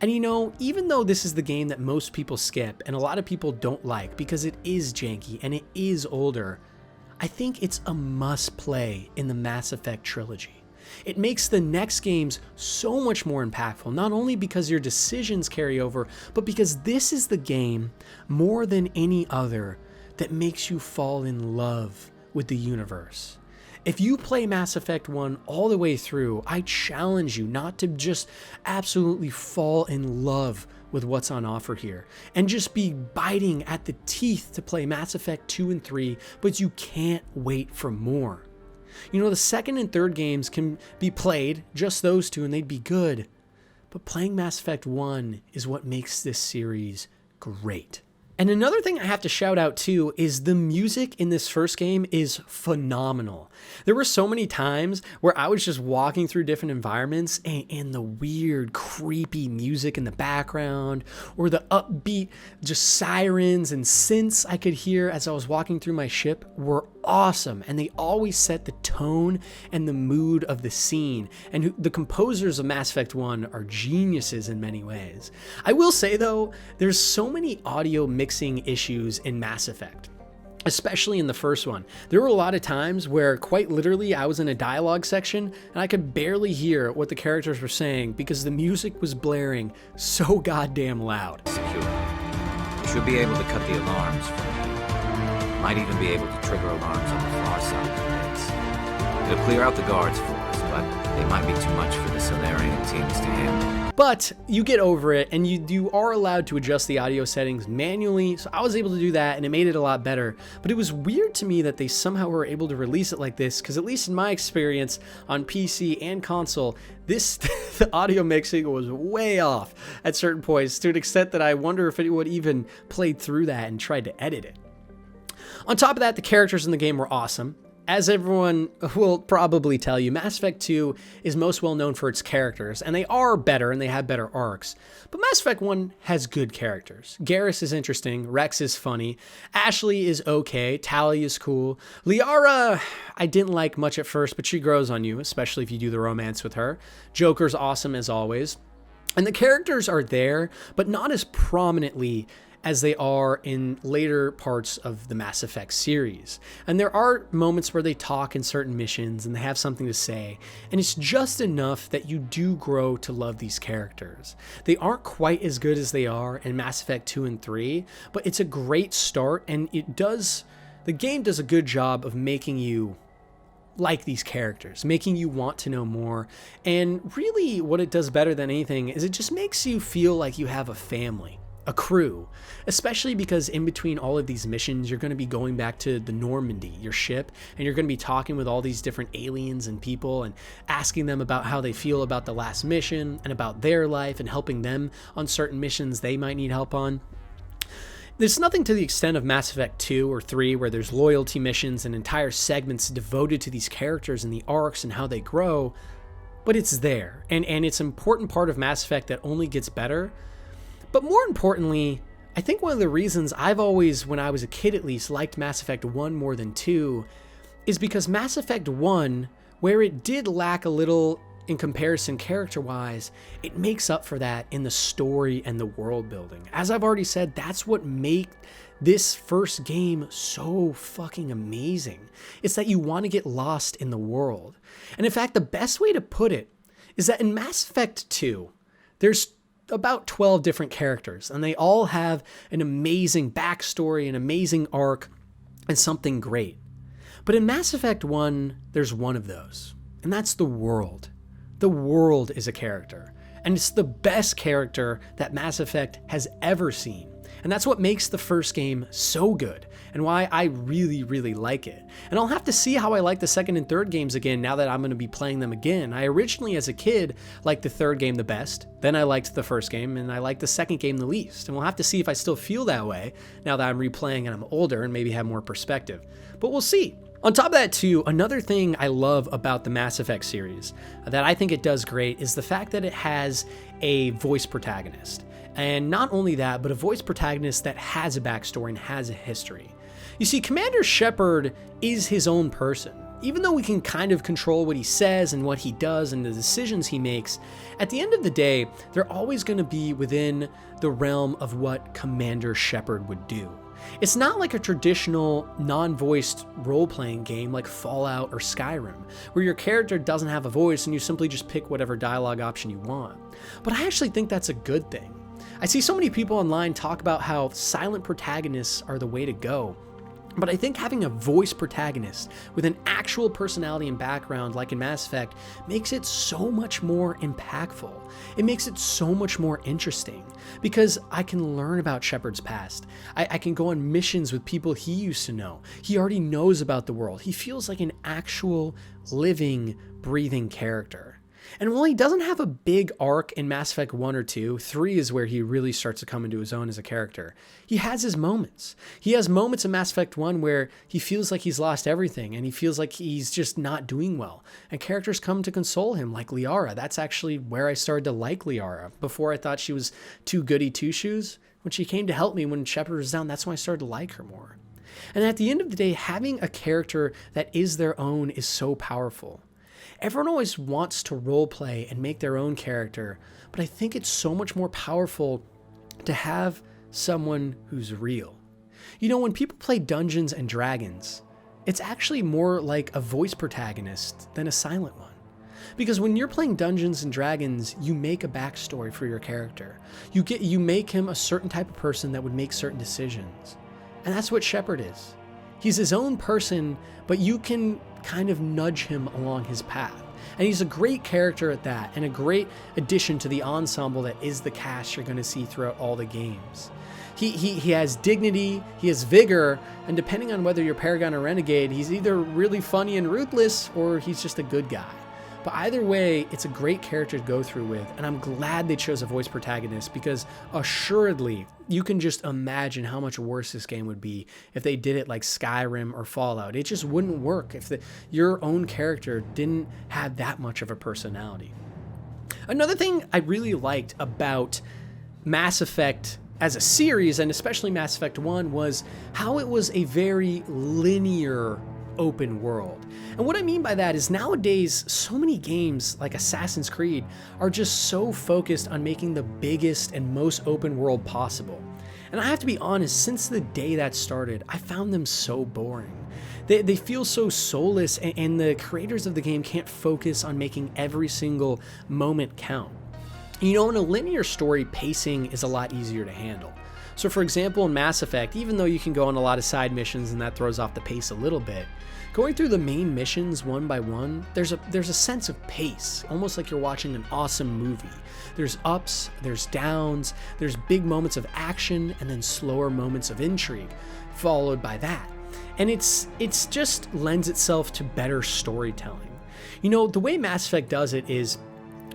And you know, even though this is the game that most people skip and a lot of people don't like because it is janky and it is older, I think it's a must play in the Mass Effect trilogy. It makes the next games so much more impactful, not only because your decisions carry over, but because this is the game, more than any other, that makes you fall in love with the universe. If you play Mass Effect 1 all the way through, I challenge you not to just absolutely fall in love with what's on offer here and just be biting at the teeth to play Mass Effect 2 and 3, but you can't wait for more. You know, the second and third games can be played, just those two, and they'd be good. But playing Mass Effect 1 is what makes this series great. And another thing I have to shout out too is the music in this first game is phenomenal. There were so many times where I was just walking through different environments and the weird, creepy music in the background, or the upbeat, just sirens and synths I could hear as I was walking through my ship were awesome. And they always set the tone and the mood of the scene. And the composers of Mass Effect 1 are geniuses in many ways. I will say though, there's so many audio mixing issues in Mass Effect, especially in the first one. There were a lot of times where quite literally I was in a dialogue section and I could barely hear what the characters were saying because the music was blaring so goddamn loud. Secure. You should be able to cut the alarms from you. Might even be able to trigger alarms on the far side of the base. It'll clear out the guards for us, but they might be too much for the Solarian teams to handle. But you get over it, and you are allowed to adjust the audio settings manually, so I was able to do that, and it made it a lot better. But it was weird to me that they somehow were able to release it like this, because at least in my experience on PC and console, the audio mixing was way off at certain points, to an extent that I wonder if anyone even played through that and tried to edit it. On top of that, the characters in the game were awesome. As everyone will probably tell you, Mass Effect 2 is most well known for its characters, and they are better and they have better arcs. But Mass Effect 1 has good characters. Garrus is interesting, Rex is funny, Ashley is okay, Tali is cool. Liara, I didn't like much at first, but she grows on you, especially if you do the romance with her. Joker's awesome as always. And the characters are there, but not as prominently as they are in later parts of the Mass Effect series. And there are moments where they talk in certain missions and they have something to say, and it's just enough that you do grow to love these characters. They aren't quite as good as they are in Mass Effect 2 and 3, but it's a great start, and the game does a good job of making you like these characters, making you want to know more. And really what it does better than anything is it just makes you feel like you have a family, a crew, especially because in between all of these missions, you're going to be going back to the Normandy, your ship, and you're going to be talking with all these different aliens and people and asking them about how they feel about the last mission and about their life and helping them on certain missions they might need help on. There's nothing to the extent of Mass Effect 2 or 3 where there's loyalty missions and entire segments devoted to these characters and the arcs and how they grow, but it's there, and it's an important part of Mass Effect that only gets better. But more importantly, I think one of the reasons I've always, when I was a kid at least, liked Mass Effect 1 more than 2 is because Mass Effect 1, where it did lack a little in comparison character-wise, it makes up for that in the story and the world building. As I've already said, that's what made this first game so fucking amazing. It's that you want to get lost in the world. And in fact, the best way to put it is that in Mass Effect 2, there's about 12 different characters, and they all have an amazing backstory, an amazing arc, and something great. But in Mass Effect 1, there's one of those, and that's the world. The world is a character, and it's the best character that Mass Effect has ever seen. And that's what makes the first game so good, and why I really, really like it. And I'll have to see how I like the second and third games again now that I'm going to be playing them again. I originally, as a kid, liked the third game the best, then I liked the first game, and I liked the second game the least. And we'll have to see if I still feel that way now that I'm replaying and I'm older and maybe have more perspective. But we'll see. On top of that too, another thing I love about the Mass Effect series that I think it does great is the fact that it has a voice protagonist. And not only that, but a voice protagonist that has a backstory and has a history. You see, Commander Shepard is his own person. Even though we can kind of control what he says and what he does and the decisions he makes, at the end of the day, they're always going to be within the realm of what Commander Shepard would do. It's not like a traditional non-voiced role-playing game like Fallout or Skyrim, where your character doesn't have a voice and you simply just pick whatever dialogue option you want. But I actually think that's a good thing. I see so many people online talk about how silent protagonists are the way to go. But I think having a voice protagonist with an actual personality and background like in Mass Effect makes it so much more impactful. It makes it so much more interesting because I can learn about Shepard's past. I can go on missions with people he used to know. He already knows about the world. He feels like an actual living, breathing character. And while he doesn't have a big arc in Mass Effect 1 or 2, 3 is where he really starts to come into his own as a character. He has his moments. He has moments in Mass Effect 1 where he feels like he's lost everything and he feels like he's just not doing well. And characters come to console him, like Liara. That's actually where I started to like Liara. Before I thought she was too goody two-shoes. When she came to help me when Shepard was down, that's when I started to like her more. And at the end of the day, having a character that is their own is so powerful. Everyone always wants to roleplay and make their own character, but I think it's so much more powerful to have someone who's real. You know, when people play Dungeons and Dragons, it's actually more like a voice protagonist than a silent one. Because when you're playing Dungeons and Dragons, you make a backstory for your character. You make him a certain type of person that would make certain decisions. And that's what Shepard is. He's his own person, but you can kind of nudge him along his path. And he's a great character at that, and a great addition to the ensemble that is the cast you're going to see throughout all the games. He has dignity, he has vigor, and depending on whether you're Paragon or Renegade, he's either really funny and ruthless, or he's just a good guy. But either way, it's a great character to go through with, and I'm glad they chose a voice protagonist because assuredly, you can just imagine how much worse this game would be if they did it like Skyrim or Fallout. It just wouldn't work if your own character didn't have that much of a personality. Another thing I really liked about Mass Effect as a series, and especially Mass Effect 1, was how it was a very linear open world. And what I mean by that is nowadays, so many games like Assassin's Creed are just so focused on making the biggest and most open world possible. And I have to be honest, since the day that started, I found them so boring. They feel so soulless, and the creators of the game can't focus on making every single moment count. You know, in a linear story, pacing is a lot easier to handle. So for example, in Mass Effect, even though you can go on a lot of side missions and that throws off the pace a little bit, going through the main missions one by one, there's a sense of pace, almost like you're watching an awesome movie. There's ups, there's downs, there's big moments of action, and then slower moments of intrigue, followed by that. And it's just lends itself to better storytelling. You know, the way Mass Effect does it is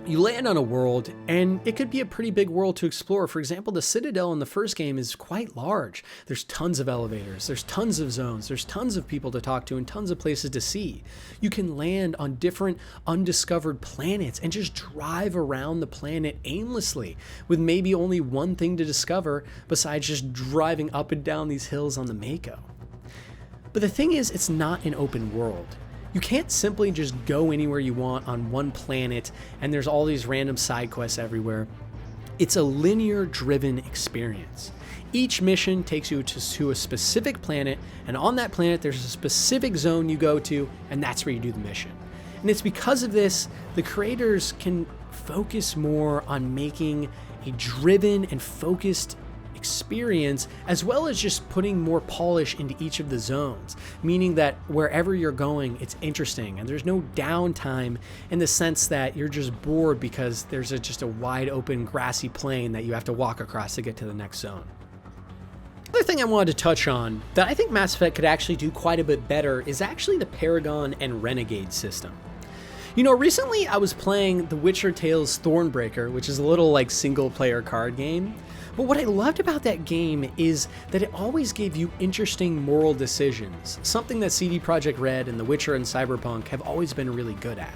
you land on a world, and it could be a pretty big world to explore. For example, the Citadel in the first game is quite large. There's tons of elevators, there's tons of zones, there's tons of people to talk to, and tons of places to see. You can land on different undiscovered planets and just drive around the planet aimlessly with maybe only one thing to discover besides just driving up and down these hills on the Mako. But the thing is, it's not an open world. You can't simply just go anywhere you want on one planet and there's all these random side quests everywhere. It's a linear driven experience. Each mission takes you to a specific planet, and on that planet there's a specific zone you go to, and that's where you do the mission. And it's because of this, the creators can focus more on making a driven and focused experience, as well as just putting more polish into each of the zones, meaning that wherever you're going, it's interesting and there's no downtime in the sense that you're just bored because there's just a wide open grassy plain that you have to walk across to get to the next zone. Another thing I wanted to touch on that I think Mass Effect could actually do quite a bit better is actually the Paragon and Renegade system. You know, recently I was playing The Witcher Tales Thornbreaker, which is a little like single player card game. But what I loved about that game is that it always gave you interesting moral decisions, something that CD Projekt Red and The Witcher and Cyberpunk have always been really good at.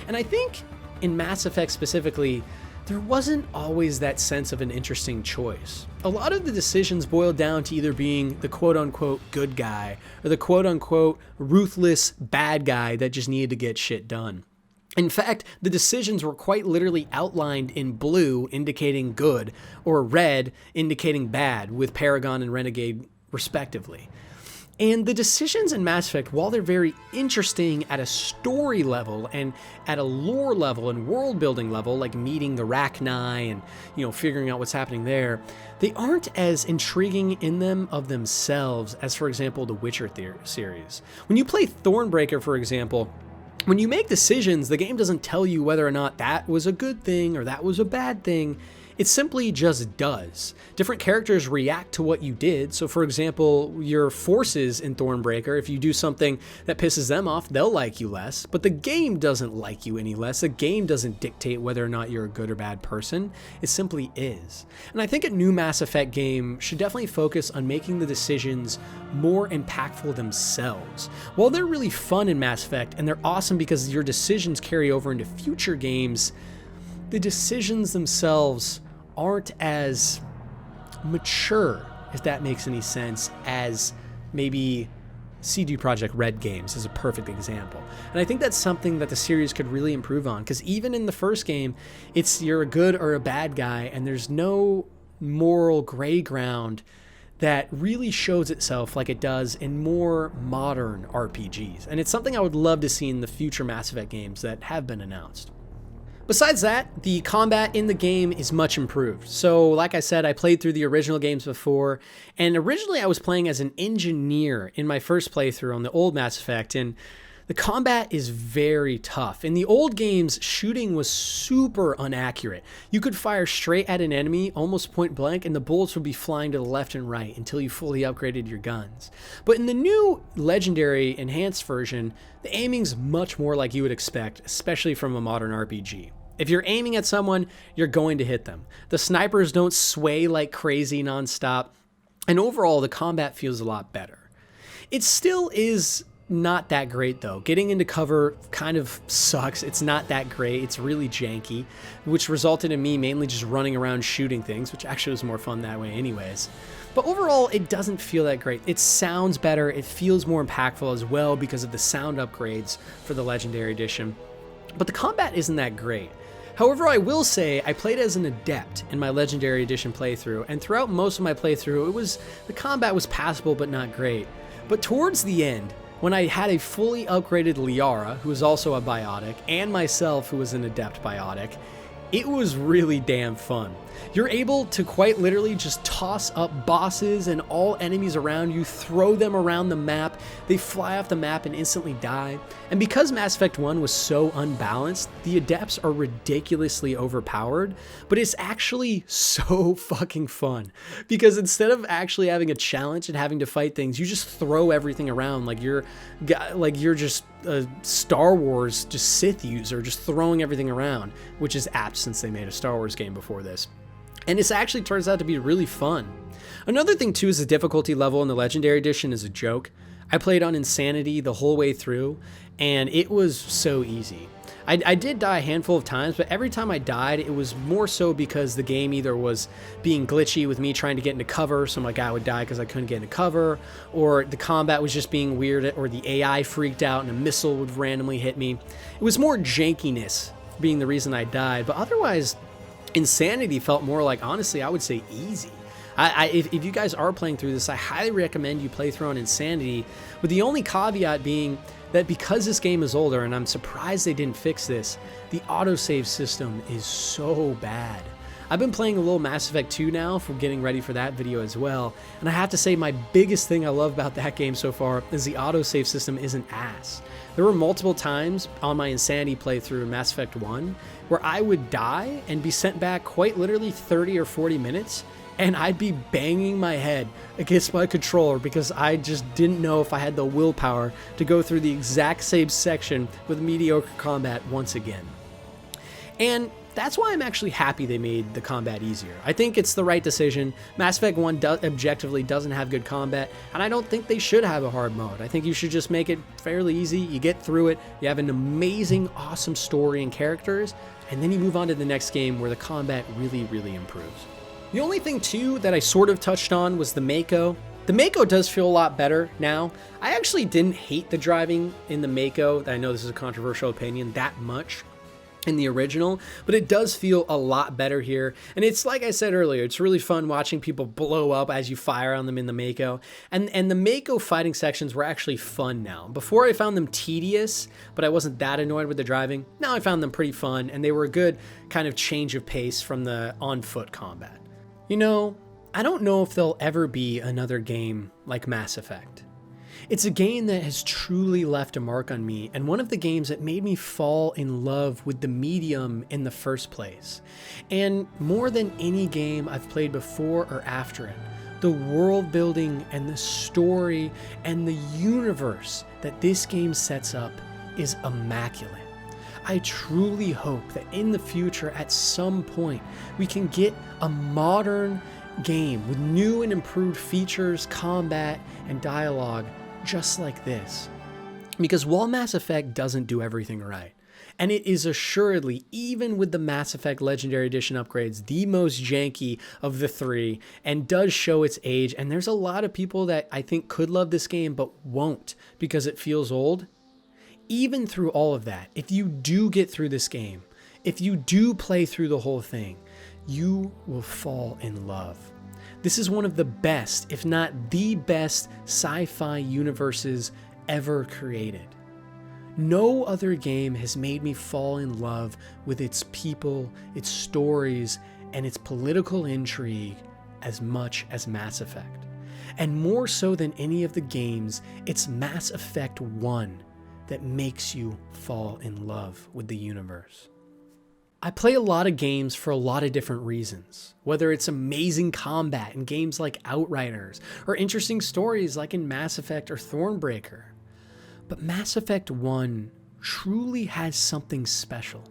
And I think in Mass Effect specifically, there wasn't always that sense of an interesting choice. A lot of the decisions boiled down to either being the quote-unquote good guy or the quote-unquote ruthless bad guy that just needed to get shit done. In fact, the decisions were quite literally outlined in blue, indicating good, or red, indicating bad, with Paragon and Renegade respectively. And the decisions in Mass Effect, while they're very interesting at a story level and at a lore level and world building level, like meeting the Rachni and, you know, figuring out what's happening there, they aren't as intriguing in them of themselves as, for example, the Witcher series. When you play Thornbreaker, for example, when you make decisions, the game doesn't tell you whether or not that was a good thing or that was a bad thing. It simply just does. Different characters react to what you did. So for example, your forces in Thornbreaker, if you do something that pisses them off, they'll like you less, but the game doesn't like you any less. The game doesn't dictate whether or not you're a good or bad person. It simply is. And I think a new Mass Effect game should definitely focus on making the decisions more impactful themselves. While they're really fun in Mass Effect and they're awesome because your decisions carry over into future games, the decisions themselves aren't as mature, if that makes any sense, as maybe CD Projekt Red games is a perfect example. And I think that's something that the series could really improve on, because even in the first game, it's you're a good or a bad guy, and there's no moral gray ground that really shows itself like it does in more modern RPGs. And it's something I would love to see in the future Mass Effect games that have been announced. Besides that, the combat in the game is much improved. So like I said, I played through the original games before, and originally I was playing as an engineer in my first playthrough on the old Mass Effect, and the combat is very tough. In the old games, shooting was super inaccurate. You could fire straight at an enemy, almost point blank, and the bullets would be flying to the left and right until you fully upgraded your guns. But in the new Legendary Enhanced version, the aiming's much more like you would expect, especially from a modern RPG. If you're aiming at someone, you're going to hit them. The snipers don't sway like crazy nonstop, and overall the combat feels a lot better. It still is not that great though. Getting into cover kind of sucks. It's not that great. It's really janky, which resulted in me mainly just running around shooting things, which actually was more fun that way anyways. But overall, it doesn't feel that great. It sounds better. It feels more impactful as well because of the sound upgrades for the Legendary Edition. But the combat isn't that great. However, I will say I played as an adept in my Legendary Edition playthrough, and throughout most of my playthrough, the combat was passable but not great. But towards the end, when I had a fully upgraded Liara, who was also a biotic, and myself, who was an adept biotic, it was really damn fun. You're able to quite literally just toss up bosses and all enemies around you, throw them around the map, they fly off the map and instantly die. And because Mass Effect 1 was so unbalanced, the adepts are ridiculously overpowered, but it's actually so fucking fun. Because instead of actually having a challenge and having to fight things, you just throw everything around like you're just a Star Wars just Sith user, just throwing everything around, which is apt since they made a Star Wars game before this. And this actually turns out to be really fun. Another thing too is the difficulty level in the Legendary Edition is a joke. I played on Insanity the whole way through, and it was so easy. I did die a handful of times, but every time I died, it was more so because the game either was being glitchy with me trying to get into cover, so my guy would die because I couldn't get into cover, or the combat was just being weird, or the AI freaked out and a missile would randomly hit me. It was more jankiness being the reason I died, but otherwise, Insanity felt more like, honestly, I would say easy. If you guys are playing through this, I highly recommend you play through on Insanity, with the only caveat being that because this game is older, and I'm surprised they didn't fix this, the autosave system is so bad. I've been playing a little Mass Effect 2 now for getting ready for that video as well, and I have to say my biggest thing I love about that game so far is the autosave system isn't ass. There were multiple times on my Insanity playthrough in Mass Effect 1 where I would die and be sent back quite literally 30 or 40 minutes, and I'd be banging my head against my controller because I just didn't know if I had the willpower to go through the exact same section with mediocre combat once again. And that's why I'm actually happy they made the combat easier. I think it's the right decision. Mass Effect 1 objectively doesn't have good combat, and I don't think they should have a hard mode. I think you should just make it fairly easy. You get through it, you have an amazing, awesome story and characters, and then you move on to the next game where the combat really, really improves. The only thing too that I sort of touched on was the Mako. The Mako does feel a lot better now. I actually didn't hate the driving in the Mako, I know this is a controversial opinion, that much in the original, but it does feel a lot better here. And it's like I said earlier, it's really fun watching people blow up as you fire on them in the Mako. And the Mako fighting sections were actually fun now. Before I found them tedious, but I wasn't that annoyed with the driving. Now I found them pretty fun, and they were a good kind of change of pace from the on-foot combat. You know, I don't know if there'll ever be another game like Mass Effect. It's a game that has truly left a mark on me, and one of the games that made me fall in love with the medium in the first place. And more than any game I've played before or after it, the world building and the story and the universe that this game sets up is immaculate. I truly hope that in the future, at some point, we can get a modern game with new and improved features, combat, and dialogue just like this. Because while Mass Effect doesn't do everything right, and it is assuredly, even with the Mass Effect Legendary Edition upgrades, the most janky of the three, and does show its age, and there's a lot of people that I think could love this game but won't because it feels old. Even through all of that, if you do get through this game, if you do play through the whole thing, you will fall in love. This is one of the best, if not the best, sci-fi universes ever created. No other game has made me fall in love with its people, its stories, and its political intrigue as much as Mass Effect. And more so than any of the games, it's Mass Effect 1 that makes you fall in love with the universe. I play a lot of games for a lot of different reasons, whether it's amazing combat in games like Outriders, or interesting stories like in Mass Effect or Thornbreaker. But Mass Effect 1 truly has something special.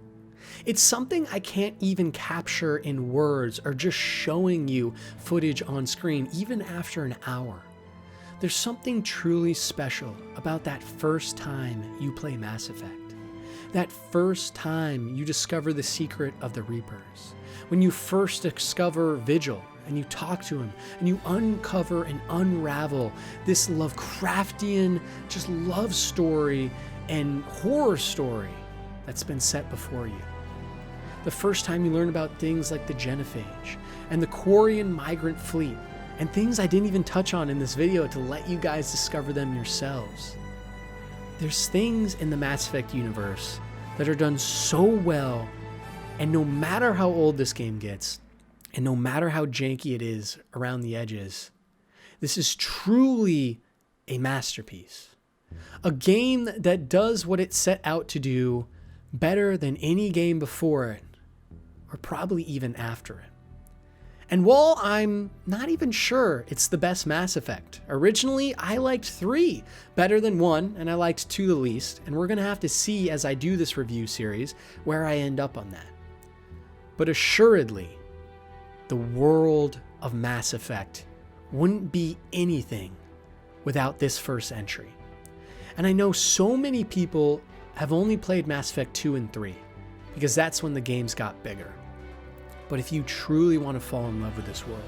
It's something I can't even capture in words or just showing you footage on screen, even after an hour. There's something truly special about that first time you play Mass Effect. That first time you discover the secret of the Reapers. When you first discover Vigil and you talk to him and you uncover and unravel this Lovecraftian just love story and horror story that's been set before you. The first time you learn about things like the Genophage and the Quarian migrant fleet, and things I didn't even touch on in this video to let you guys discover them yourselves. There's things in the Mass Effect universe that are done so well And no matter how old this game gets, and no matter how janky it is around the edges, this is truly a masterpiece. A game that does what it set out to do better than any game before it, or probably even after it. And while I'm not even sure it's the best Mass Effect, originally I liked 3 better than 1, and I liked 2 the least, and we're going to have to see as I do this review series where I end up on that. But assuredly, the world of Mass Effect wouldn't be anything without this first entry. And I know so many people have only played Mass Effect 2 and 3, because that's when the games got bigger. But if you truly want to fall in love with this world,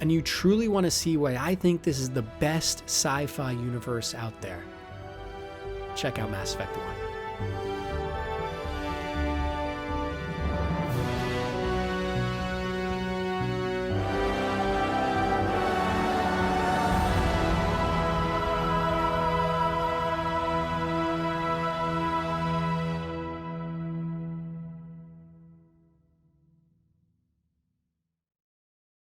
and you truly want to see why I think this is the best sci-fi universe out there, check out Mass Effect 1.